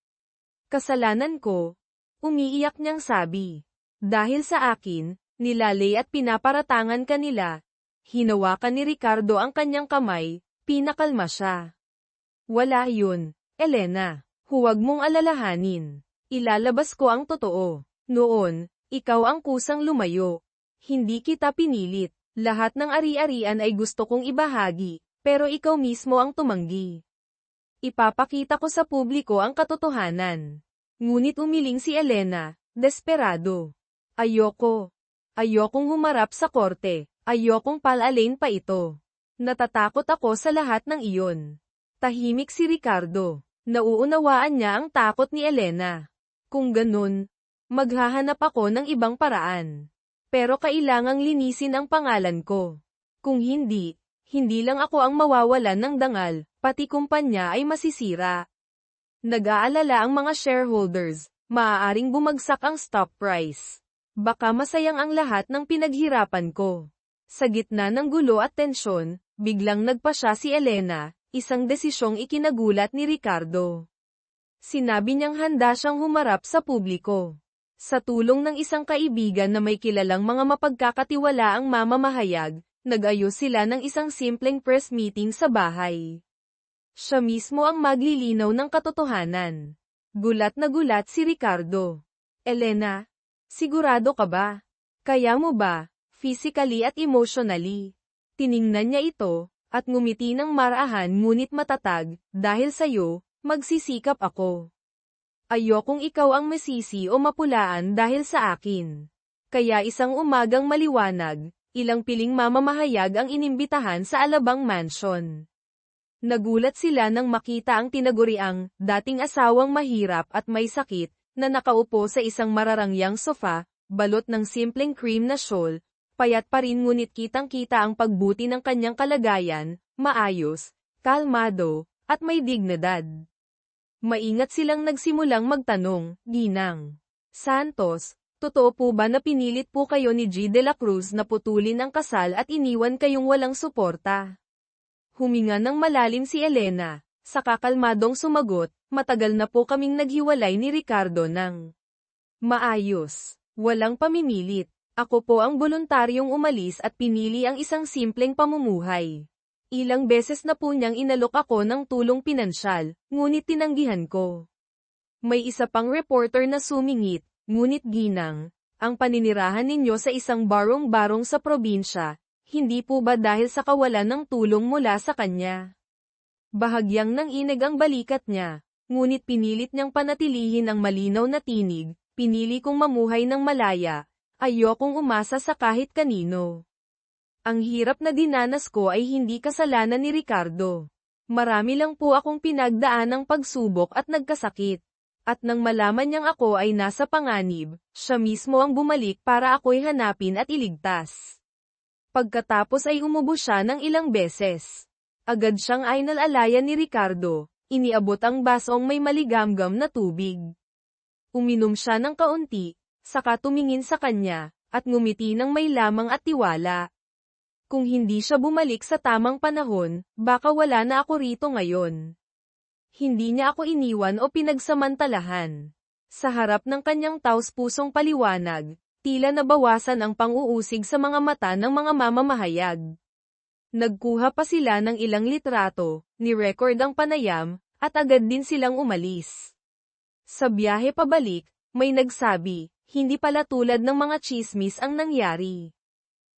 Kasalanan ko. Umiiyak niyang sabi. Dahil sa akin, nilalay at pinaparatangan kanila. Hinawakan ni Ricardo ang kanyang kamay, pinakalma siya. Wala yun, Elena. Huwag mong alalahanin. Ilalabas ko ang totoo. Noon, ikaw ang kusang lumayo. Hindi kita pinilit. Lahat ng ari-arian ay gusto kong ibahagi, pero ikaw mismo ang tumanggi. Ipapakita ko sa publiko ang katotohanan. Ngunit umiling si Elena, desperado. Ayokong humarap sa korte. Ayokong palalain pa ito. Natatakot ako sa lahat ng iyon. Tahimik si Ricardo. Nauunawaan niya ang takot ni Elena. Kung ganun, maghahanap ako ng ibang paraan. Pero kailangang linisin ang pangalan ko. Kung hindi, hindi lang ako ang mawawalan ng dangal, pati kumpanya ay masisira. Nag-aalala ang mga shareholders, maaaring bumagsak ang stock price. Baka masayang ang lahat ng pinaghirapan ko. Sa gitna ng gulo at tensyon, biglang nagpasya si Elena, isang desisyong ikinagulat ni Ricardo. Sinabi niyang handa siyang humarap sa publiko. Sa tulong ng isang kaibigan na may kilalang mga mapagkakatiwalaang mamamahayag, nag-ayos sila ng isang simpleng press meeting sa bahay. Siya mismo ang maglilinaw ng katotohanan. Gulat na gulat si Ricardo. Elena, sigurado ka ba? Kaya mo ba? Physically at emotionally. Tiningnan niya ito, at ngumiti ng marahan ngunit matatag, dahil sa'yo, magsisikap ako. Ayokong ikaw ang masisi o mapulaan dahil sa akin. Kaya isang umagang maliwanag, ilang piling mamamahayag ang inimbitahan sa Alabang Mansion. Nagulat sila nang makita ang tinaguriang, dating asawang mahirap at may sakit, na nakaupo sa isang mararangyang sofa, balot ng simpleng cream na shawl. Payat pa rin ngunit kitang-kita ang pagbuti ng kanyang kalagayan, maayos, kalmado, at may dignidad. Maingat silang nagsimulang magtanong, Ginang Santos, totoo po ba na pinilit po kayo ni G. De La Cruz na putulin ang kasal at iniwan kayong walang suporta? Huminga ng malalim si Elena, saka kalmadong sumagot, matagal na po kaming naghiwalay ni Ricardo ng maayos, walang pamimilit. Ako po ang voluntaryong umalis at pinili ang isang simpleng pamumuhay. Ilang beses na po niyang inalok ako ng tulong pinansyal, ngunit tinanggihan ko. May isa pang reporter na sumingit, ngunit Ginang, ang paninirahan ninyo sa isang barong-barong sa probinsya, hindi po ba dahil sa kawalan ng tulong mula sa kanya? Bahagyang nanginig ang balikat niya, ngunit pinilit niyang panatilihin ang malinaw na tinig, pinili kong mamuhay ng malaya. Ayokong umasa sa kahit kanino. Ang hirap na dinanas ko ay hindi kasalanan ni Ricardo. Marami lang po akong pinagdaan ng pagsubok at nagkasakit. At nang malaman niyang ako ay nasa panganib, siya mismo ang bumalik para ako'y hanapin at iligtas. Pagkatapos ay umubo siya ng ilang beses. Agad siyang ainalalayan ni Ricardo, iniabot ang basong may maligamgam na tubig. Uminom siya ng kaunti. Saka tumingin sa kanya, at ngumiti ng may lamang at tiwala. Kung hindi siya bumalik sa tamang panahon, baka wala na ako rito ngayon. Hindi niya ako iniwan o pinagsamantalahan. Sa harap ng kanyang taos-pusong paliwanag, tila nabawasan ang pang-uusig sa mga mata ng mga mamamahayag. Nagkuha pa sila ng ilang litrato, ni-record ang panayam, at agad din silang umalis. Sa biyahe pabalik, may nagsabi, hindi pala tulad ng mga tsismis ang nangyari.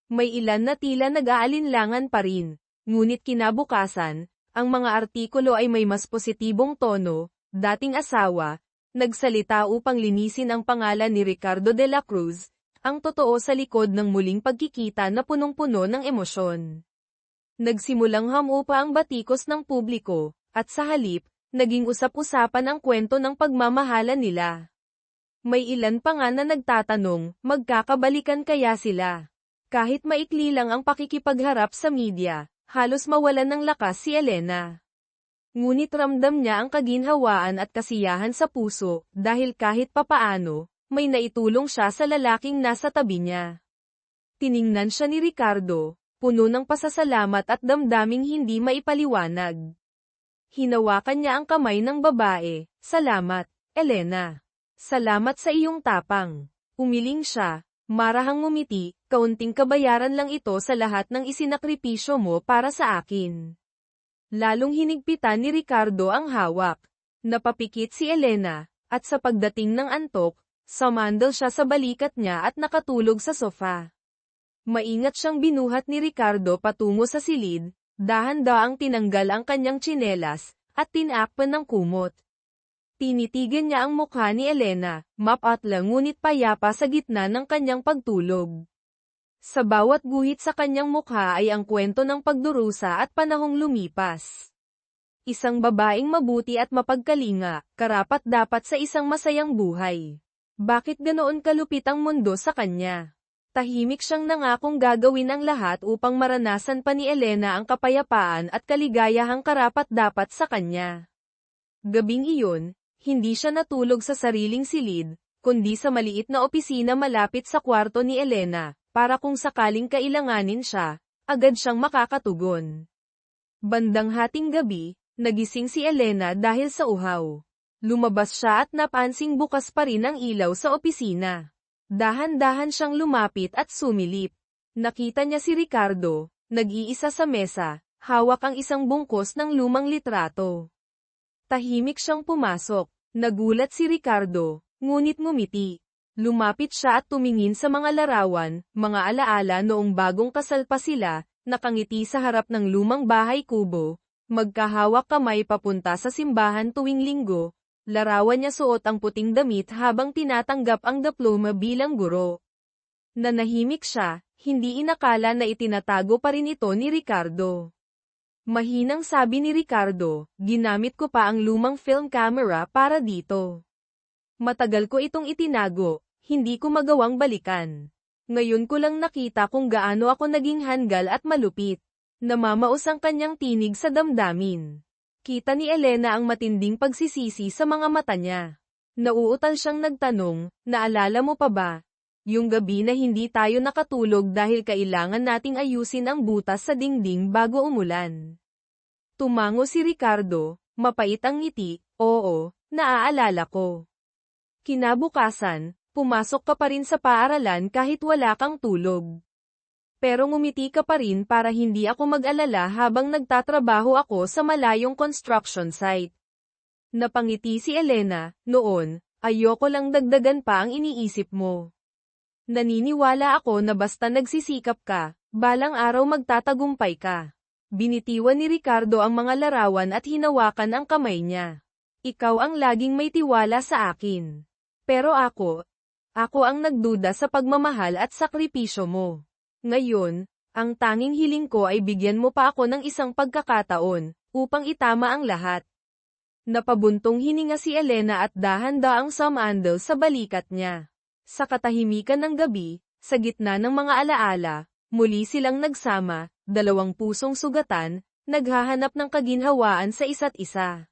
May ilan na tila nag-aalinlangan pa rin, ngunit kinabukasan, ang mga artikulo ay may mas positibong tono, dating asawa, nagsalita upang linisin ang pangalan ni Ricardo de la Cruz, ang totoo sa likod ng muling pagkikita na punong-puno ng emosyon. Nagsimulang hamupa ang batikos ng publiko, at sa halip, naging usap-usapan ang kwento ng pagmamahalan nila. May ilan pa nga na nagtatanong, magkakabalikan kaya sila? Kahit maikli lang ang pakikipagharap sa media, halos mawalan ng lakas si Elena. Ngunit ramdam niya ang kaginhawaan at kasiyahan sa puso, dahil kahit papaano, may naitulong siya sa lalaking nasa tabi niya. Tiningnan siya ni Ricardo, puno ng pasasalamat at damdaming hindi maipaliwanag. Hinawakan niya ang kamay ng babae. Salamat, Elena. Salamat sa iyong tapang. Umiling siya, marahang ngumiti, kaunting kabayaran lang ito sa lahat ng isinakripisyo mo para sa akin. Lalong hinigpitan ni Ricardo ang hawak. Napapikit si Elena, at sa pagdating ng antok, sumandal siya sa balikat niya at nakatulog sa sofa. Maingat siyang binuhat ni Ricardo patungo sa silid, dahan-daang tinanggal ang kanyang tsinelas, at tinakpan ng kumot. Tinitigan niya ang mukha ni Elena, mapatla ngunit payapa sa gitna ng kanyang pagtulog. Sa bawat guhit sa kanyang mukha ay ang kwento ng pagdurusa at panahong lumipas. Isang babaeng mabuti at mapagkalinga, karapat-dapat sa isang masayang buhay. Bakit ganoon kalupit ang mundo sa kanya? Tahimik siyang nangakong gagawin ang lahat upang maranasan pa ni Elena ang kapayapaan at kaligayahang karapat-dapat sa kanya. Gabing iyon, hindi siya natulog sa sariling silid, kundi sa maliit na opisina malapit sa kwarto ni Elena, para kung sakaling kailanganin siya, agad siyang makakatugon. Bandang hating gabi, nagising si Elena dahil sa uhaw. Lumabas siya at napansing bukas pa rin ang ilaw sa opisina. Dahan-dahan siyang lumapit at sumilip. Nakita niya si Ricardo, nag-iisa sa mesa, hawak ang isang bungkos ng lumang litrato. Tahimik siyang pumasok, nagulat si Ricardo, ngunit ngumiti. Lumapit siya at tumingin sa mga larawan, mga alaala noong bagong kasal pa sila, nakangiti sa harap ng lumang bahay kubo, magkahawak kamay papunta sa simbahan tuwing linggo. Larawan niya suot ang puting damit habang tinatanggap ang diploma bilang guro. Nanahimik siya, hindi inakala na itinatago pa rin ito ni Ricardo. Mahinang sabi ni Ricardo, ginamit ko pa ang lumang film camera para dito. Matagal ko itong itinago, hindi ko magawang balikan. Ngayon ko lang nakita kung gaano ako naging handgal at malupit. Namamaos ang kanyang tinig sa damdamin. Kita ni Elena ang matinding pagsisisi sa mga mata niya. Nauutal siyang nagtanong, naalala mo pa ba? Yung gabi na hindi tayo nakatulog dahil kailangan nating ayusin ang butas sa dingding bago umulan. Tumango si Ricardo, mapait ang ngiti, oo, naaalala ko. Kinabukasan, pumasok ka pa rin sa paaralan kahit wala kang tulog. Pero ngumiti ka pa rin para hindi ako mag-alala habang nagtatrabaho ako sa malayong construction site. Napangiti si Elena, noon, ayoko lang dagdagan pa ang iniisip mo. Naniniwala ako na basta nagsisikap ka, balang araw magtatagumpay ka. Binitiwan ni Ricardo ang mga larawan at hinawakan ang kamay niya. Ikaw ang laging may tiwala sa akin. Pero ako ang nagduda sa pagmamahal at sakripisyo mo. Ngayon, ang tanging hiling ko ay bigyan mo pa ako ng isang pagkakataon, upang itama ang lahat. Napabuntong hininga si Elena at dahan-daang sumandal sa balikat niya. Sa katahimikan ng gabi, sa gitna ng mga alaala, muli silang nagsama, dalawang pusong sugatan, naghahanap ng kaginhawaan sa isa't isa.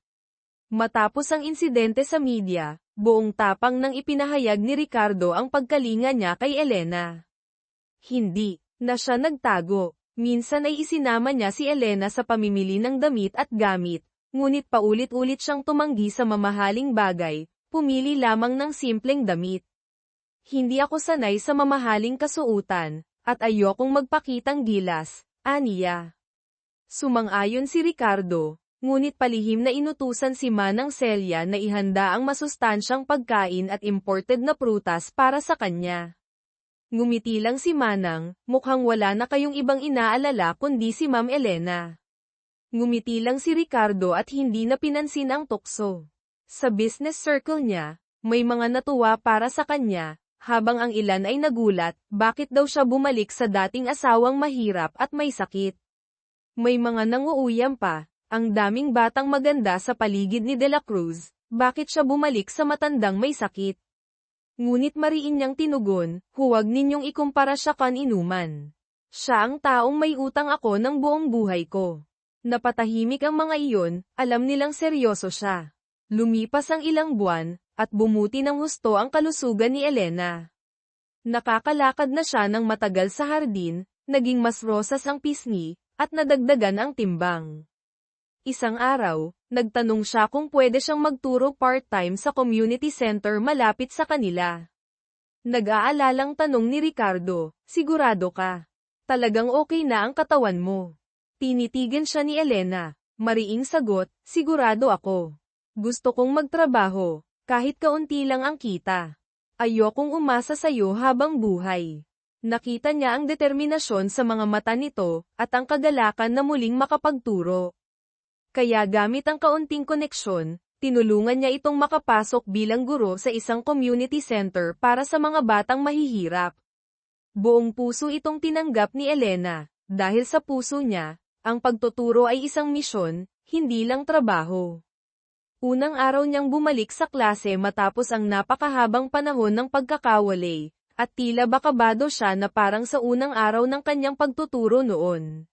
Matapos ang insidente sa media, buong tapang nang ipinahayag ni Ricardo ang pagkalinga niya kay Elena. Hindi na siya nagtago. Minsan ay isinama niya si Elena sa pamimili ng damit at gamit, ngunit paulit-ulit siyang tumanggi sa mamahaling bagay, pumili lamang ng simpleng damit. Hindi ako sanay sa mamahaling kasuutan, at ayokong magpakitang gilas, aniya. Sumang-ayon si Ricardo, ngunit palihim na inutusan si Manang Celia na ihanda ang masustansyang pagkain at imported na prutas para sa kanya. Ngumiti lang si Manang, mukhang wala na kayong ibang inaalala kundi si Ma'am Elena. Ngumiti lang si Ricardo at hindi na pinansin ang tukso. Sa business circle niya, may mga natuwa para sa kanya, habang ang ilan ay nagulat, bakit daw siya bumalik sa dating asawang mahirap at may sakit. May mga nanguuyam pa, ang daming batang maganda sa paligid ni De La Cruz, bakit siya bumalik sa matandang may sakit. Ngunit mariin niyang tinugon, huwag ninyong ikumpara siya kan inuman. Siya ang taong may utang ako ng buong buhay ko. Napatahimik ang mga iyon, alam nilang seryoso siya. Lumipas ang ilang buwan, at bumuti ng husto ang kalusugan ni Elena. Nakakalakad na siya ng matagal sa hardin, naging mas rosas ang pisngi, at nadagdagan ang timbang. Isang araw, nagtanong siya kung pwede siyang magturo part-time sa community center malapit sa kanila. Nag-aalalang tanong ni Ricardo, sigurado ka? Talagang okay na ang katawan mo? Tinitigan siya ni Elena. Mariing sagot, sigurado ako. Gusto kong magtrabaho, kahit kaunti lang ang kita. Ayokong umasa sa'yo habang buhay. Nakita niya ang determinasyon sa mga mata nito, at ang kagalakan na muling makapagturo. Kaya gamit ang kaunting koneksyon, tinulungan niya itong makapasok bilang guro sa isang community center para sa mga batang mahihirap. Buong puso itong tinanggap ni Elena, dahil sa puso niya, ang pagtuturo ay isang misyon, hindi lang trabaho. Unang araw niyang bumalik sa klase matapos ang napakahabang panahon ng pagkakawalay, at tila bakabado siya na parang sa unang araw ng kanyang pagtuturo noon.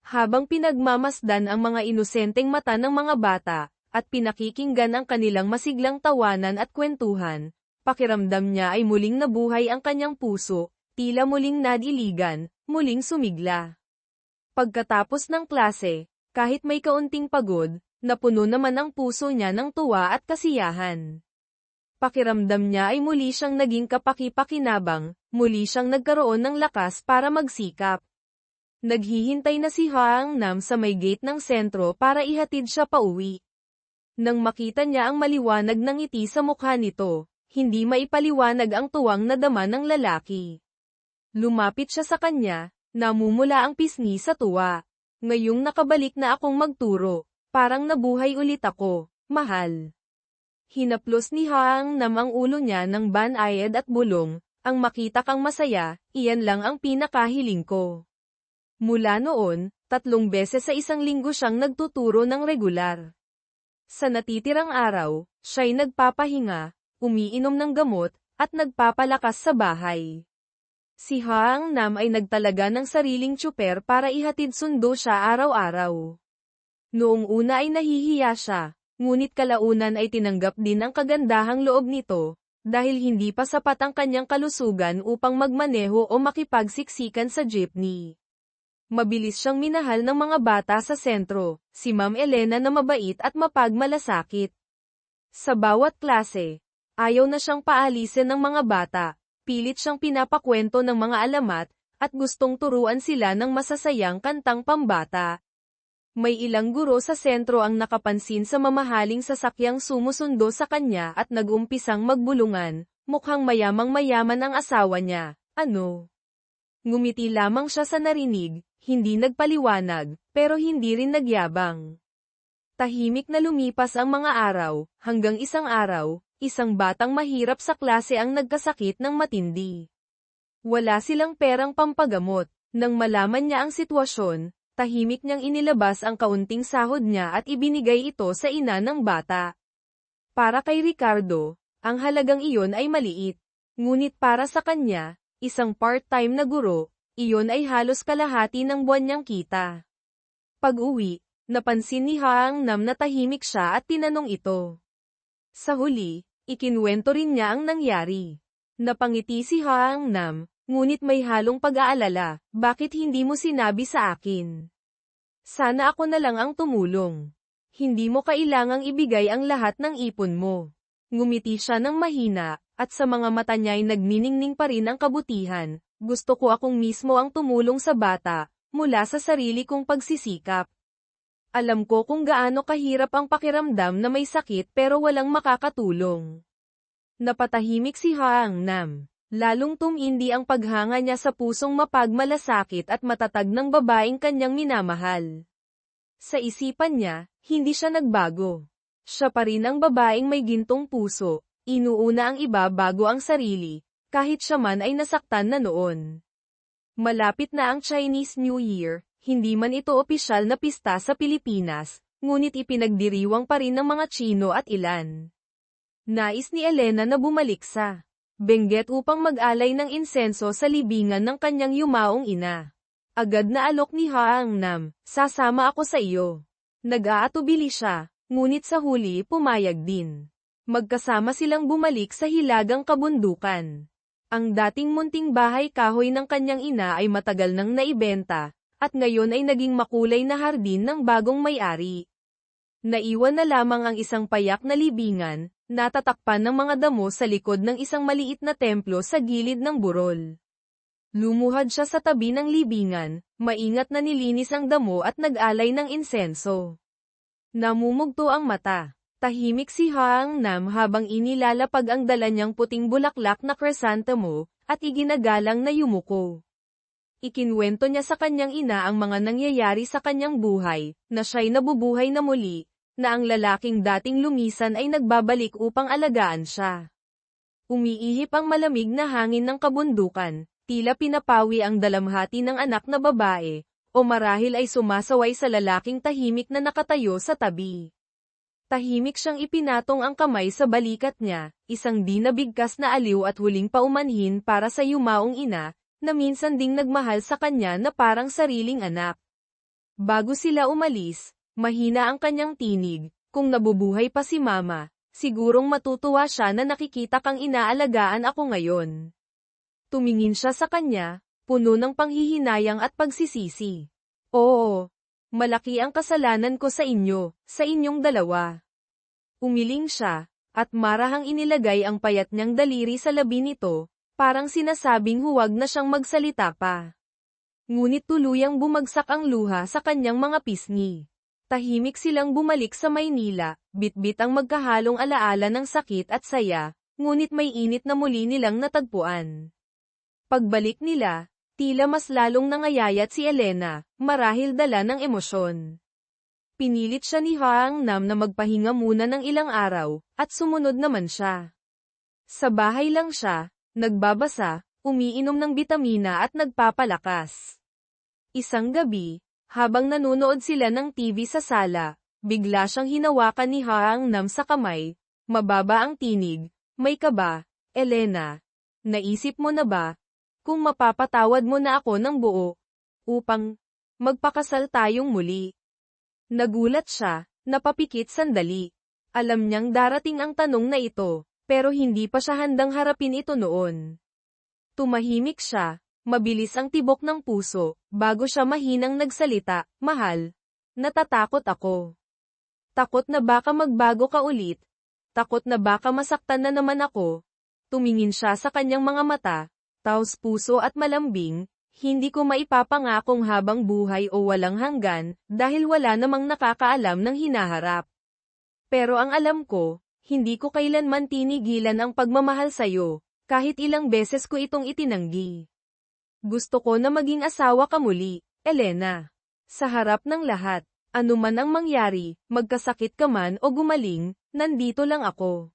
Habang pinagmamasdan ang mga inosenteng mata ng mga bata, at pinakikinggan ang kanilang masiglang tawanan at kwentuhan, pakiramdam niya ay muling nabuhay ang kanyang puso, tila muling nadiligan, muling sumigla. Pagkatapos ng klase, kahit may kaunting pagod, napuno naman ang puso niya ng tuwa at kasiyahan. Pakiramdam niya ay muli siyang naging kapaki-pakinabang, muli siyang nagkaroon ng lakas para magsikap. Naghihintay na si Hang Nam sa may gate ng sentro para ihatid siya pauwi. Nang makita niya ang maliwanag ng ngiti sa mukha nito, hindi maipaliwanag ang tuwang nadama ng lalaki. Lumapit siya sa kanya, namumula ang pisngi sa tuwa. Ngayong nakabalik na akong magturo, parang nabuhay ulit ako, mahal. Hinaplos ni Hang Nam ang ulo niya ng banayad at bulong, ang makita kang masaya, iyan lang ang pinakahiling ko. Mula noon, 3 beses sa isang linggo siyang nagtuturo ng regular. Sa natitirang araw, siya'y nagpapahinga, umiinom ng gamot, at nagpapalakas sa bahay. Si Hang Nam ay nagtalaga ng sariling tsuper para ihatid sundo siya araw-araw. Noong una ay nahihiya siya, ngunit kalaunan ay tinanggap din ang kagandahang loob nito, dahil hindi pa sapat ang kanyang kalusugan upang magmaneho o makipagsiksikan sa jeepney. Mabilis siyang minahal ng mga bata sa sentro, si Ma'am Elena na mabait at mapagmalasakit. Sa bawat klase, ayaw na siyang paalisin ng mga bata, pilit siyang pinapakwento ng mga alamat, at gustong turuan sila ng masasayang kantang pambata. May ilang guro sa sentro ang nakapansin sa mamahaling sasakyang sumusundo sa kanya at nag-umpisang magbulungan, mukhang mayamang-mayaman ang asawa niya, ano? Ngumiti lamang siya sa narinig, hindi nagpaliwanag, pero hindi rin nagyabang. Tahimik na lumipas ang mga araw, hanggang isang araw, isang batang mahirap sa klase ang nagkasakit ng matindi. Wala silang perang pampagamot. Nang malaman niya ang sitwasyon, tahimik niyang inilabas ang kaunting sahod niya at ibinigay ito sa ina ng bata. Para kay Ricardo, ang halagang iyon ay maliit. Ngunit para sa kanya, isang part-time na guro, iyon ay halos kalahati ng buwan niyang kita. Pag-uwi, napansin ni Hang Nam na tahimik siya at tinanong ito. Sa huli, ikinwento rin niya ang nangyari. Napangiti si Hang Nam, ngunit may halong pag-aalala, bakit hindi mo sinabi sa akin? Sana ako na lang ang tumulong. Hindi mo kailangang ibigay ang lahat ng ipon mo. Ngumiti siya ng mahina, at sa mga mata niya'y nagniningning pa rin ang kabutihan. Gusto ko akong mismo ang tumulong sa bata, mula sa sarili kong pagsisikap. Alam ko kung gaano kahirap ang pakiramdam na may sakit pero walang makakatulong. Napatahimik si Hang Nam. Lalong tumindi ang paghanga niya sa pusong mapagmalasakit at matatag ng babaeng kanyang minamahal. Sa isipan niya, hindi siya nagbago. Siya pa rin ang babaeng may gintong puso, inuuna ang iba bago ang sarili, kahit siya man ay nasaktan na noon. Malapit na ang Chinese New Year, hindi man ito opisyal na pista sa Pilipinas, ngunit ipinagdiriwang pa rin ng mga Tsino at ilan. Nais ni Elena na bumalik sa Benguet upang mag-alay ng insenso sa libingan ng kanyang yumaong ina. Agad na alok ni Haang Nam, sasama ako sa iyo. Nag-aatubili siya, ngunit sa huli pumayag din. Magkasama silang bumalik sa hilagang kabundukan. Ang dating munting bahay kahoy ng kanyang ina ay matagal nang naibenta, at ngayon ay naging makulay na hardin ng bagong may-ari. Naiwan na lamang ang isang payak na libingan, natatakpan ng mga damo sa likod ng isang maliit na templo sa gilid ng burol. Lumuhad siya sa tabi ng libingan, maingat na nilinis ang damo at nag-alay ng insenso. Namumugto ang mata. Tahimik si Haang Nam habang inilalapag ang dala niyang puting bulaklak na chrysanthemo, at iginagalang na yumuko. Ikinwento niya sa kanyang ina ang mga nangyayari sa kanyang buhay, na siya'y nabubuhay na muli, na ang lalaking dating lumisan ay nagbabalik upang alagaan siya. Umiihip ang malamig na hangin ng kabundukan, tila pinapawi ang dalamhati ng anak na babae, o marahil ay sumasaway sa lalaking tahimik na nakatayo sa tabi. Tahimik siyang ipinatong ang kamay sa balikat niya, isang di nabigkas na aliw at huling paumanhin para sa yumaong ina, na minsan ding nagmahal sa kanya na parang sariling anak. Bago sila umalis, mahina ang kanyang tinig, kung nabubuhay pa si mama, sigurong matutuwa siya na nakikita kang inaalagaan ako ngayon. Tumingin siya sa kanya, puno ng panghihinayang at pagsisisi. Oo. Malaki ang kasalanan ko sa inyo, sa inyong dalawa. Umiling siya, at marahang inilagay ang payat niyang daliri sa labi nito, parang sinasabing huwag na siyang magsalita pa. Ngunit tuluyang bumagsak ang luha sa kanyang mga pisngi. Tahimik silang bumalik sa Maynila, bitbit ang magkahalong alaala ng sakit at saya, ngunit may init na muli nilang natagpuan. Pagbalik nila, tila mas lalong nangayayat si Elena, marahil dala ng emosyon. Pinilit siya ni Haang Nam na magpahinga muna ng ilang araw, at sumunod naman siya. Sa bahay lang siya, nagbabasa, umiinom ng bitamina at nagpapalakas. Isang gabi, habang nanonood sila ng TV sa sala, bigla siyang hinawakan ni Haang Nam sa kamay, mababa ang tinig, "May ka ba, Elena? Naisip mo na ba? Kung mapapatawad mo na ako ng buo, upang magpakasal tayong muli." Nagulat siya, napapikit sandali. Alam niyang darating ang tanong na ito, pero hindi pa siya handang harapin ito noon. Tumahimik siya, mabilis ang tibok ng puso, bago siya mahinang nagsalita, "Mahal, natatakot ako. Takot na baka magbago ka ulit. Takot na baka masaktan na naman ako." Tumingin siya sa kanyang mga mata, taos puso at malambing, "Hindi ko maipapangakong habang buhay o walang hanggan, dahil wala namang nakakaalam ng hinaharap. Pero ang alam ko, hindi ko kailanman tinigilan ang pagmamahal sa'yo, kahit ilang beses ko itong itinanggi. Gusto ko na maging asawa ka muli, Elena. Sa harap ng lahat, anuman ang mangyari, magkasakit ka man o gumaling, nandito lang ako."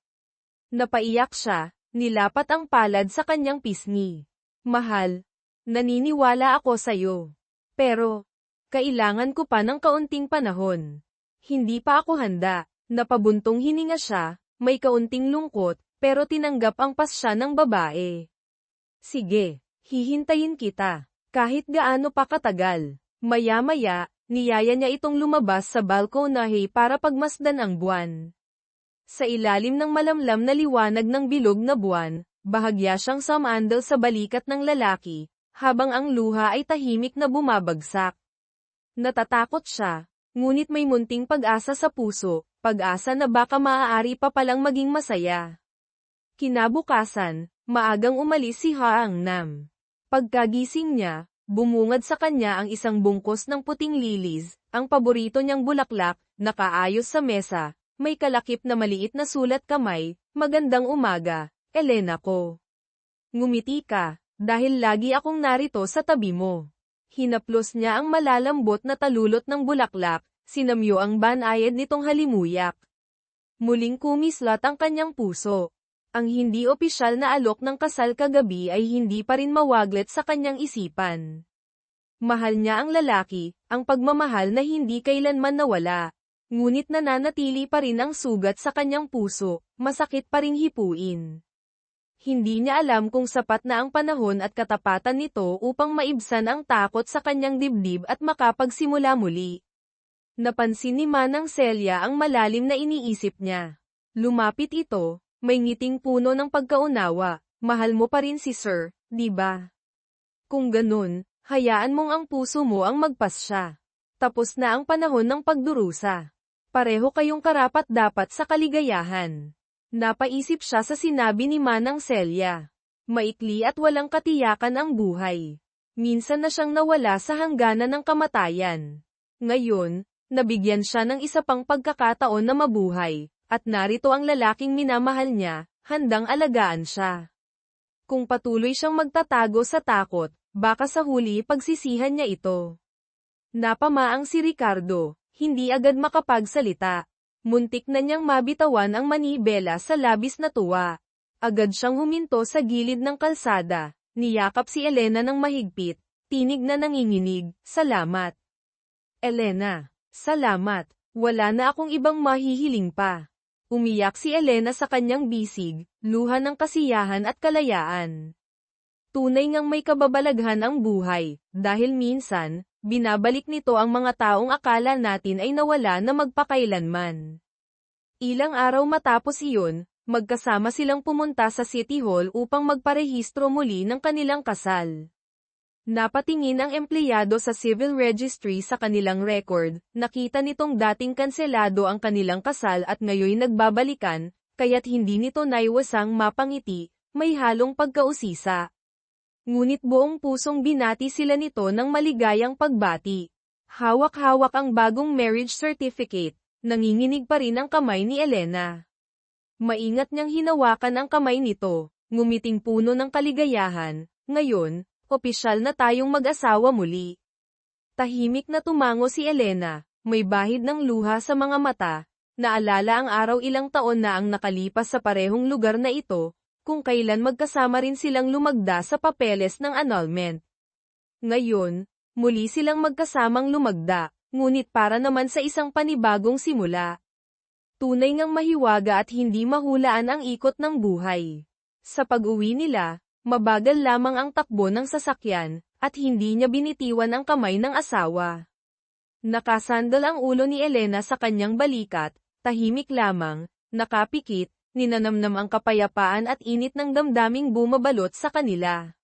Napaiyak siya, nilapat ang palad sa kanyang pisngi. "Mahal, naniniwala ako sa'yo. Pero, kailangan ko pa ng kaunting panahon. Hindi pa ako handa." Napabuntong hininga siya, may kaunting lungkot, pero tinanggap ang pasya ng babae. "Sige, hihintayin kita. Kahit gaano pa katagal." Maya-maya, niyaya niya itong lumabas sa balkonahe para pagmasdan ang buwan. Sa ilalim ng malamlam na liwanag ng bilog na buwan, bahagya siyang sumandal sa balikat ng lalaki, habang ang luha ay tahimik na bumabagsak. Natatakot siya, ngunit may munting pag-asa sa puso, pag-asa na baka maaari pa palang maging masaya. Kinabukasan, maagang umalis si Haang Nam. Pagkagising niya, bumungad sa kanya ang isang bungkos ng puting lilis, ang paborito niyang bulaklak, nakaayos sa mesa. May kalakip na maliit na sulat kamay, "Magandang umaga, Elena ko. Ngumiti ka, dahil lagi akong narito sa tabi mo." Hinaplos niya ang malalambot na talulot ng bulaklak, sinamyo ang banayad nitong halimuyak. Muling kumislat ang kanyang puso. Ang hindi opisyal na alok ng kasal kagabi ay hindi pa rin mawaglit sa kanyang isipan. Mahal niya ang lalaki, ang pagmamahal na hindi kailanman nawala. Ngunit nananatili pa rin ang sugat sa kanyang puso, masakit pa ring hipuin. Hindi niya alam kung sapat na ang panahon at katapatan nito upang maibsan ang takot sa kanyang dibdib at makapagsimula muli. Napansin ni Manang Celia ang malalim na iniisip niya. Lumapit ito, may ngiting puno ng pagkaunawa. Mahal mo pa rin si Sir, di ba? Kung ganun, hayaan mong ang puso mo ang magpasya. Tapos na ang panahon ng pagdurusa. Pareho kayong karapat-dapat sa kaligayahan. Napaisip siya sa sinabi ni Manang Celia. Maikli at walang katiyakan ang buhay. Minsan na siyang nawala sa hangganan ng kamatayan. Ngayon, nabigyan siya ng isa pang pagkakataon na mabuhay, at narito ang lalaking minamahal niya, handang alagaan siya. Kung patuloy siyang magtatago sa takot, baka sa huli pagsisihan niya ito. Napamaang si Ricardo, hindi agad makapagsalita. Muntik na niyang mabitawan ang manibela sa labis na tuwa. Agad siyang huminto sa gilid ng kalsada, niyakap si Elena ng mahigpit, tinig na nanginginig, salamat. Elena, salamat, wala na akong ibang mahihiling pa. Umiyak si Elena sa kanyang bisig, luha ng kasiyahan at kalayaan. Tunay ngang may kababalaghan ang buhay, dahil minsan, binabalik nito ang mga taong akala natin ay nawala na magpakailanman. Ilang araw matapos iyon, magkasama silang pumunta sa City Hall upang magparehistro muli ng kanilang kasal. Napatingin ang empleyado sa civil registry sa kanilang record, nakita nitong dating kanselado ang kanilang kasal at ngayoy nagbabalikan, kaya't hindi nito naiwasang mapangiti, may halong pagkausisa. Ngunit buong pusong binati sila nito ng maligayang pagbati. Hawak-hawak ang bagong marriage certificate, nanginginig pa rin ang kamay ni Elena. Maingat niyang hinawakan ang kamay nito, ngumiting puno ng kaligayahan, ngayon, opisyal na tayong mag-asawa muli. Tahimik na tumango si Elena, may bahid ng luha sa mga mata, naalala ang araw ilang taon na ang nakalipas sa parehong lugar na ito, kung kailan magkasama rin silang lumagda sa papeles ng annulment. Ngayon, muli silang magkasamang lumagda, ngunit para naman sa isang panibagong simula. Tunay ngang mahiwaga at hindi mahulaan ang ikot ng buhay. Sa pag-uwi nila, mabagal lamang ang takbo ng sasakyan, at hindi niya binitiwan ang kamay ng asawa. Nakasandal ang ulo ni Elena sa kanyang balikat, tahimik lamang, nakapikit, ninanamnam ang kapayapaan at init ng damdaming bumabalot sa kanila.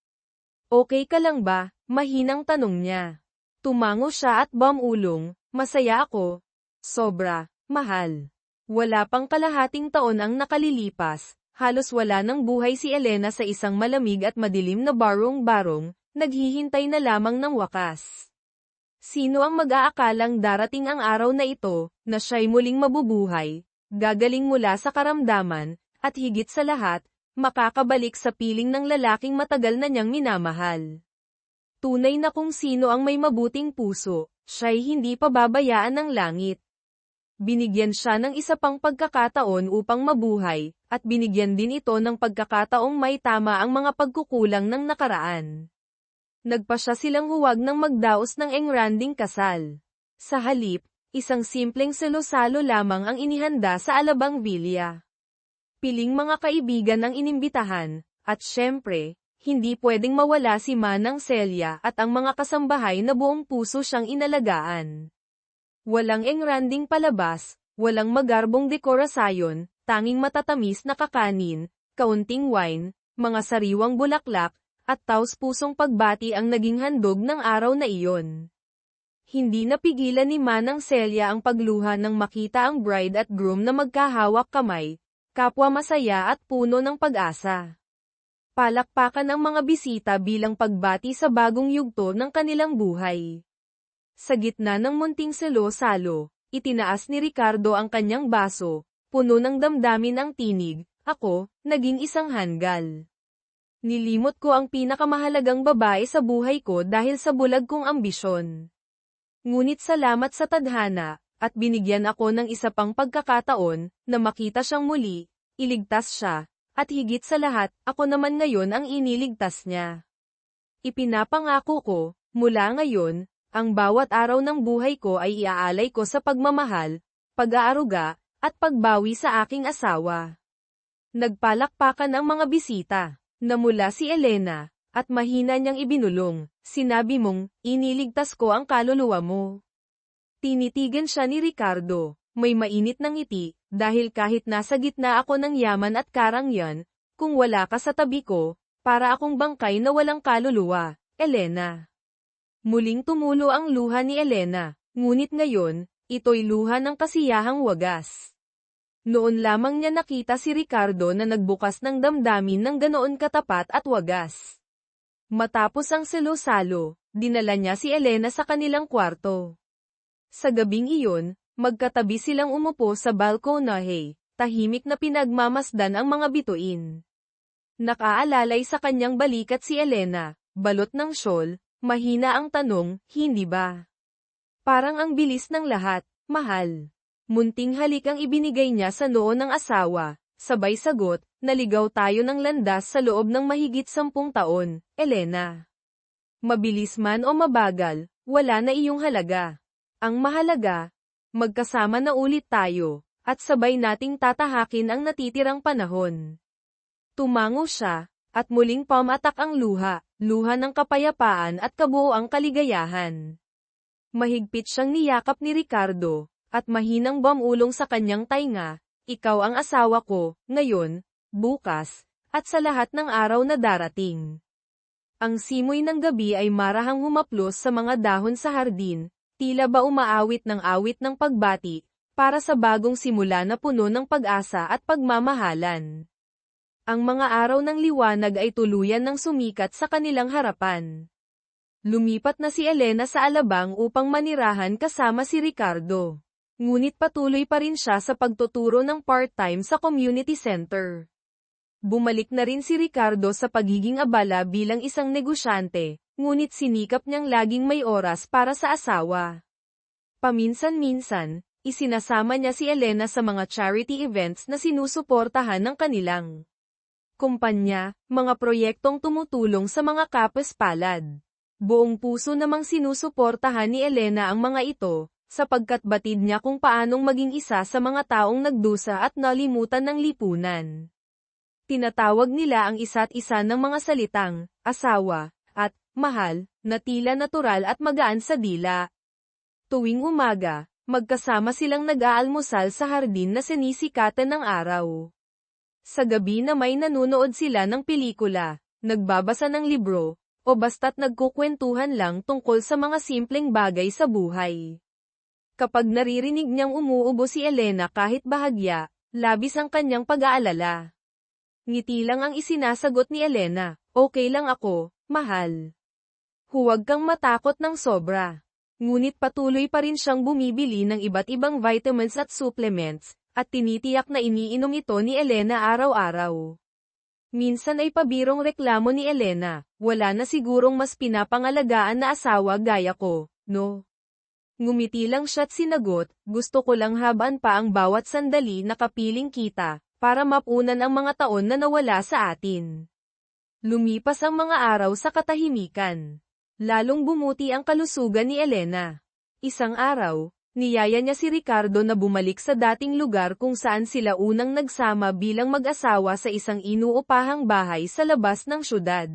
Okay ka lang ba? Mahinang tanong niya. Tumango siya at bumulong, masaya ako. Sobra, mahal. Wala pang kalahating taon ang nakalilipas, halos wala ng buhay si Elena sa isang malamig at madilim na barong-barong, naghihintay na lamang ng wakas. Sino ang mag-aakalang darating ang araw na ito, na siya'y muling mabubuhay? Gagaling mula sa karamdaman, at higit sa lahat, makakabalik sa piling ng lalaking matagal na niyang minamahal. Tunay na kung sino ang may mabuting puso, siya'y hindi pababayaan ng langit. Binigyan siya ng isa pang pagkakataon upang mabuhay, at binigyan din ito ng pagkakataong may tama ang mga pagkukulang ng nakaraan. Nagpasya silang huwag nang magdaos ng engranding kasal. Sa halip, isang simpleng salo-salo lamang ang inihanda sa Alabang Villa. Piling mga kaibigan ang inimbitahan, at syempre, hindi pwedeng mawala si Manang Celia at ang mga kasambahay na buong puso siyang inalagaan. Walang engranding palabas, walang magarbong dekorasyon, tanging matatamis na kakanin, kaunting wine, mga sariwang bulaklak, at taos-pusong pagbati ang naging handog ng araw na iyon. Hindi napigilan ni Manang Celia ang pagluha nang makita ang bride at groom na magkahawak kamay, kapwa masaya at puno ng pag-asa. Palakpakan ang mga bisita bilang pagbati sa bagong yugto ng kanilang buhay. Sa gitna ng munting salo-salo, itinaas ni Ricardo ang kanyang baso, puno ng damdamin ang tinig, ako, naging isang hanggal. Nilimot ko ang pinakamahalagang babae sa buhay ko dahil sa bulag kong ambisyon. Ngunit salamat sa tadhana, at binigyan ako ng isa pang pagkakataon, na makita siyang muli, iligtas siya, at higit sa lahat, ako naman ngayon ang iniligtas niya. Ipinapangako ko, mula ngayon, ang bawat araw ng buhay ko ay iaalay ko sa pagmamahal, pag-aaruga, at pagbawi sa aking asawa. Nagpalakpakan ang mga bisita. Namula si Elena, at mahina niyang ibinulong, "Sinabi mong, iniligtas ko ang kaluluwa mo." Tinitigan siya ni Ricardo, may mainit ng ngiti, "Dahil kahit nasa gitna ako ng yaman at karangyaan, kung wala ka sa tabi ko, para akong bangkay na walang kaluluwa, Elena." Muling tumulo ang luha ni Elena, ngunit ngayon, ito'y luha ng kasiyahang wagas. Noon lamang niya nakita si Ricardo na nagbukas ng damdamin ng ganoon katapat at wagas. Matapos ang salo-salo, dinala niya si Elena sa kanilang kwarto. Sa gabing iyon, magkatabi silang umupo sa balkonahe, tahimik na pinagmamasdan ang mga bituin. Nakaalalay sa kanyang balikat si Elena, balot ng shawl, mahina ang tanong, "Hindi ba? Parang ang bilis ng lahat, mahal." Munting halik ang ibinigay niya sa noo ng asawa, sabay sagot, "Naligaw tayo ng landas sa loob ng mahigit 10 taon, Elena. Mabilis man o mabagal, wala na iyong halaga. Ang mahalaga, magkasama na ulit tayo, at sabay nating tatahakin ang natitirang panahon." Tumango siya, at muling pumatak ang luha ng kapayapaan at kabuoang kaligayahan. Mahigpit siyang niyakap ni Ricardo, at mahinang bumulong sa kanyang tainga, "Ikaw ang asawa ko, ngayon, bukas, at sa lahat ng araw na darating." Ang simoy ng gabi ay marahang humaplos sa mga dahon sa hardin, tila ba umaawit ng pagbati, para sa bagong simula na puno ng pag-asa at pagmamahalan. Ang mga araw ng liwanag ay tuluyan ng sumikat sa kanilang harapan. Lumipat na si Elena sa Alabang upang manirahan kasama si Ricardo. Ngunit patuloy pa rin siya sa pagtuturo ng part-time sa community center. Bumalik na rin si Ricardo sa pagiging abala bilang isang negosyante, ngunit sinikap niyang laging may oras para sa asawa. Paminsan-minsan, isinasama niya si Elena sa mga charity events na sinusuportahan ng kanilang kumpanya, mga proyektong tumutulong sa mga kapwa-palad. Buong puso namang sinusuportahan ni Elena ang mga ito, sapagkat batid niya kung paanong maging isa sa mga taong nagdusa at nalimutan ng lipunan. Tinatawag nila ang isa't isa ng mga salitang, asawa, at mahal, na tila natural at magaan sa dila. Tuwing umaga, magkasama silang nag-aalmusal sa hardin na sinisikatan ng araw. Sa gabi na may nanunood sila ng pelikula, nagbabasa ng libro, o basta't nagkukwentuhan lang tungkol sa mga simpleng bagay sa buhay. Kapag naririnig niyang umuubo si Elena kahit bahagya, labis ang kanyang pag-aalala. Ngiti lang ang isinasagot ni Elena, "Okay lang ako, mahal. Huwag kang matakot ng sobra." Ngunit patuloy pa rin siyang bumibili ng iba't ibang vitamins at supplements, at tinitiyak na iniinom ito ni Elena araw-araw. Minsan ay pabirong reklamo ni Elena, "Wala na sigurong mas pinapangalagaan na asawa gaya ko, no?" Ngumiti lang siya't sinagot, "Gusto ko lang habaan pa ang bawat sandali na kapiling kita, para mapunan ang mga taon na nawala sa atin." Lumipas ang mga araw sa katahimikan. Lalong bumuti ang kalusugan ni Elena. Isang araw, niyaya niya si Ricardo na bumalik sa dating lugar kung saan sila unang nagsama bilang mag-asawa sa isang inuupahang bahay sa labas ng syudad.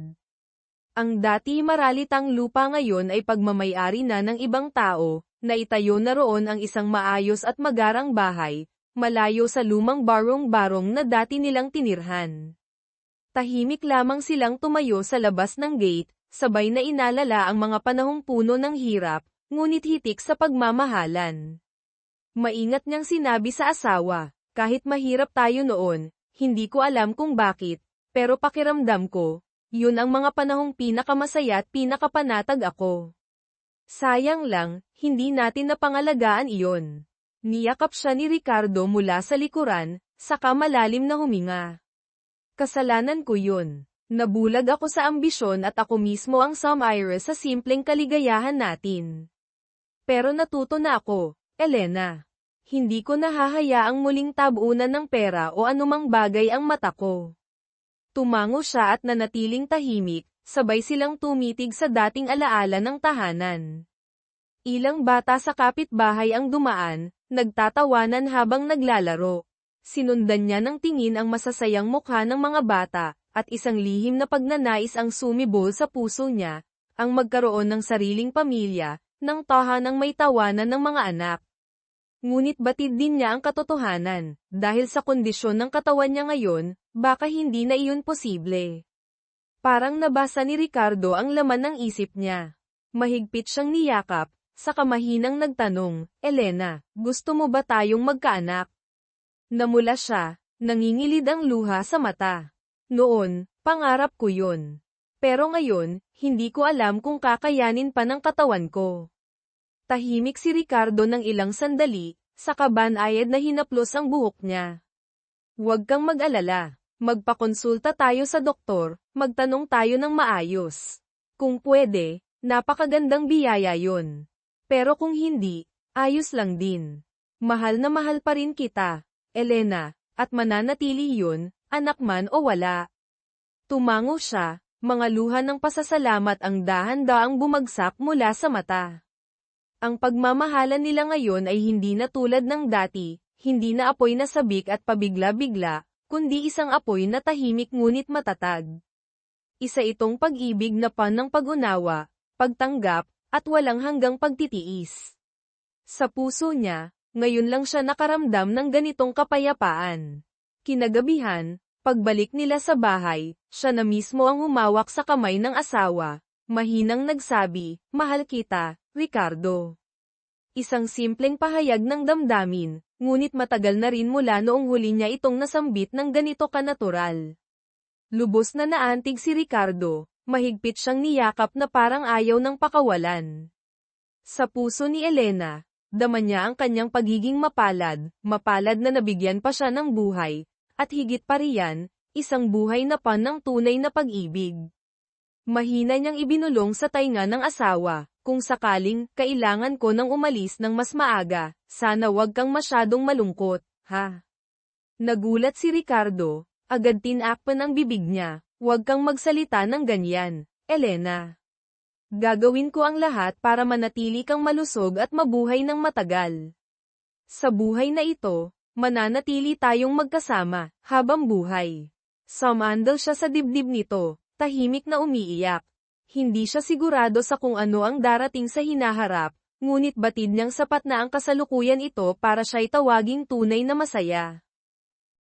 Ang dati maralitang lupa ngayon ay pagmamay-ari na ng ibang tao, na itayo na roon ang isang maayos at magarang bahay, malayo sa lumang barong-barong na dati nilang tinirhan. Tahimik lamang silang tumayo sa labas ng gate, sabay na inalala ang mga panahong puno ng hirap, ngunit hitik sa pagmamahalan. Maingat niyang sinabi sa asawa, "Kahit mahirap tayo noon, hindi ko alam kung bakit, pero pakiramdam ko, yun ang mga panahong pinakamasaya at pinakapanatag ako. Sayang lang, hindi natin napangalagaan iyon." Niyakap siya ni Ricardo mula sa likuran, saka malalim na huminga. "Kasalanan ko yun. Nabulag ako sa ambisyon at ako mismo ang sumire sa simpleng kaligayahan natin. Pero natuto na ako, Elena. Hindi ko nahahayaang muling tabunan ng pera o anumang bagay ang mata ko." Tumango siya at nanatiling tahimik, sabay silang tumitig sa dating alaala ng tahanan. Ilang bata sa kapitbahay ang dumaan, nagtatawanan habang naglalaro. Sinundan niya ng tingin ang masasayang mukha ng mga bata, at isang lihim na pagnanais ang sumibol sa puso niya, ang magkaroon ng sariling pamilya, ng tahanang may tawanan ng mga anak. Ngunit batid din niya ang katotohanan, dahil sa kondisyon ng katawan niya ngayon, baka hindi na iyon posible. Parang nabasa ni Ricardo ang laman ng isip niya. Mahigpit siyang niyakap, saka mahinang nagtanong, Elena, gusto mo ba tayong magkaanak? Namula siya, nangingilid ang luha sa mata. Noon, pangarap ko yun. Pero ngayon, hindi ko alam kung kakayanin pa ng katawan ko. Tahimik si Ricardo ng ilang sandali, saka banayad na hinaplos ang buhok niya. Huwag kang mag-alala. Magpakonsulta tayo sa doktor, magtanong tayo ng maayos. Kung pwede, napakagandang biyaya yun. Pero kung hindi, ayos lang din. Mahal na mahal pa rin kita, Elena, at mananatili yun, anak man o wala. Tumango siya, mga luha ng pasasalamat ang dahan-daang bumagsak mula sa mata. Ang pagmamahalan nila ngayon ay hindi na tulad ng dati, hindi na apoy na sabik at pabigla-bigla, kundi isang apoy na tahimik ngunit matatag. Isa itong pag-ibig na ng pag-unawa, pagtanggap, at walang hanggang pagtitiis. Sa puso niya, ngayon lang siya nakaramdam ng ganitong kapayapaan. Kinagabihan, pagbalik nila sa bahay, siya na mismo ang humawak sa kamay ng asawa, mahinang nagsabi, mahal kita, Ricardo. Isang simpleng pahayag ng damdamin, ngunit matagal na rin mula noong huli niya itong nasambit ng ganito kanatural. Lubos na naantig si Ricardo, mahigpit siyang niyakap na parang ayaw ng pakawalan. Sa puso ni Elena, dama niya ang kanyang pagiging mapalad na nabigyan pa siya ng buhay, at higit pa riyan, isang buhay na ng tunay na pag-ibig. Mahina niyang ibinulong sa tainga ng asawa, kung sakaling, kailangan ko nang umalis ng mas maaga, sana wag kang masyadong malungkot, ha? Nagulat si Ricardo, agad tinakpan ang bibig niya, wag kang magsalita ng ganyan, Elena. Gagawin ko ang lahat para manatili kang malusog at mabuhay ng matagal. Sa buhay na ito, mananatili tayong magkasama, habang buhay. Sumandal siya sa dibdib nito, tahimik na umiiyak. Hindi siya sigurado sa kung ano ang darating sa hinaharap, ngunit batid niyang sapat na ang kasalukuyan ito para siya'y tawaging tunay na masaya.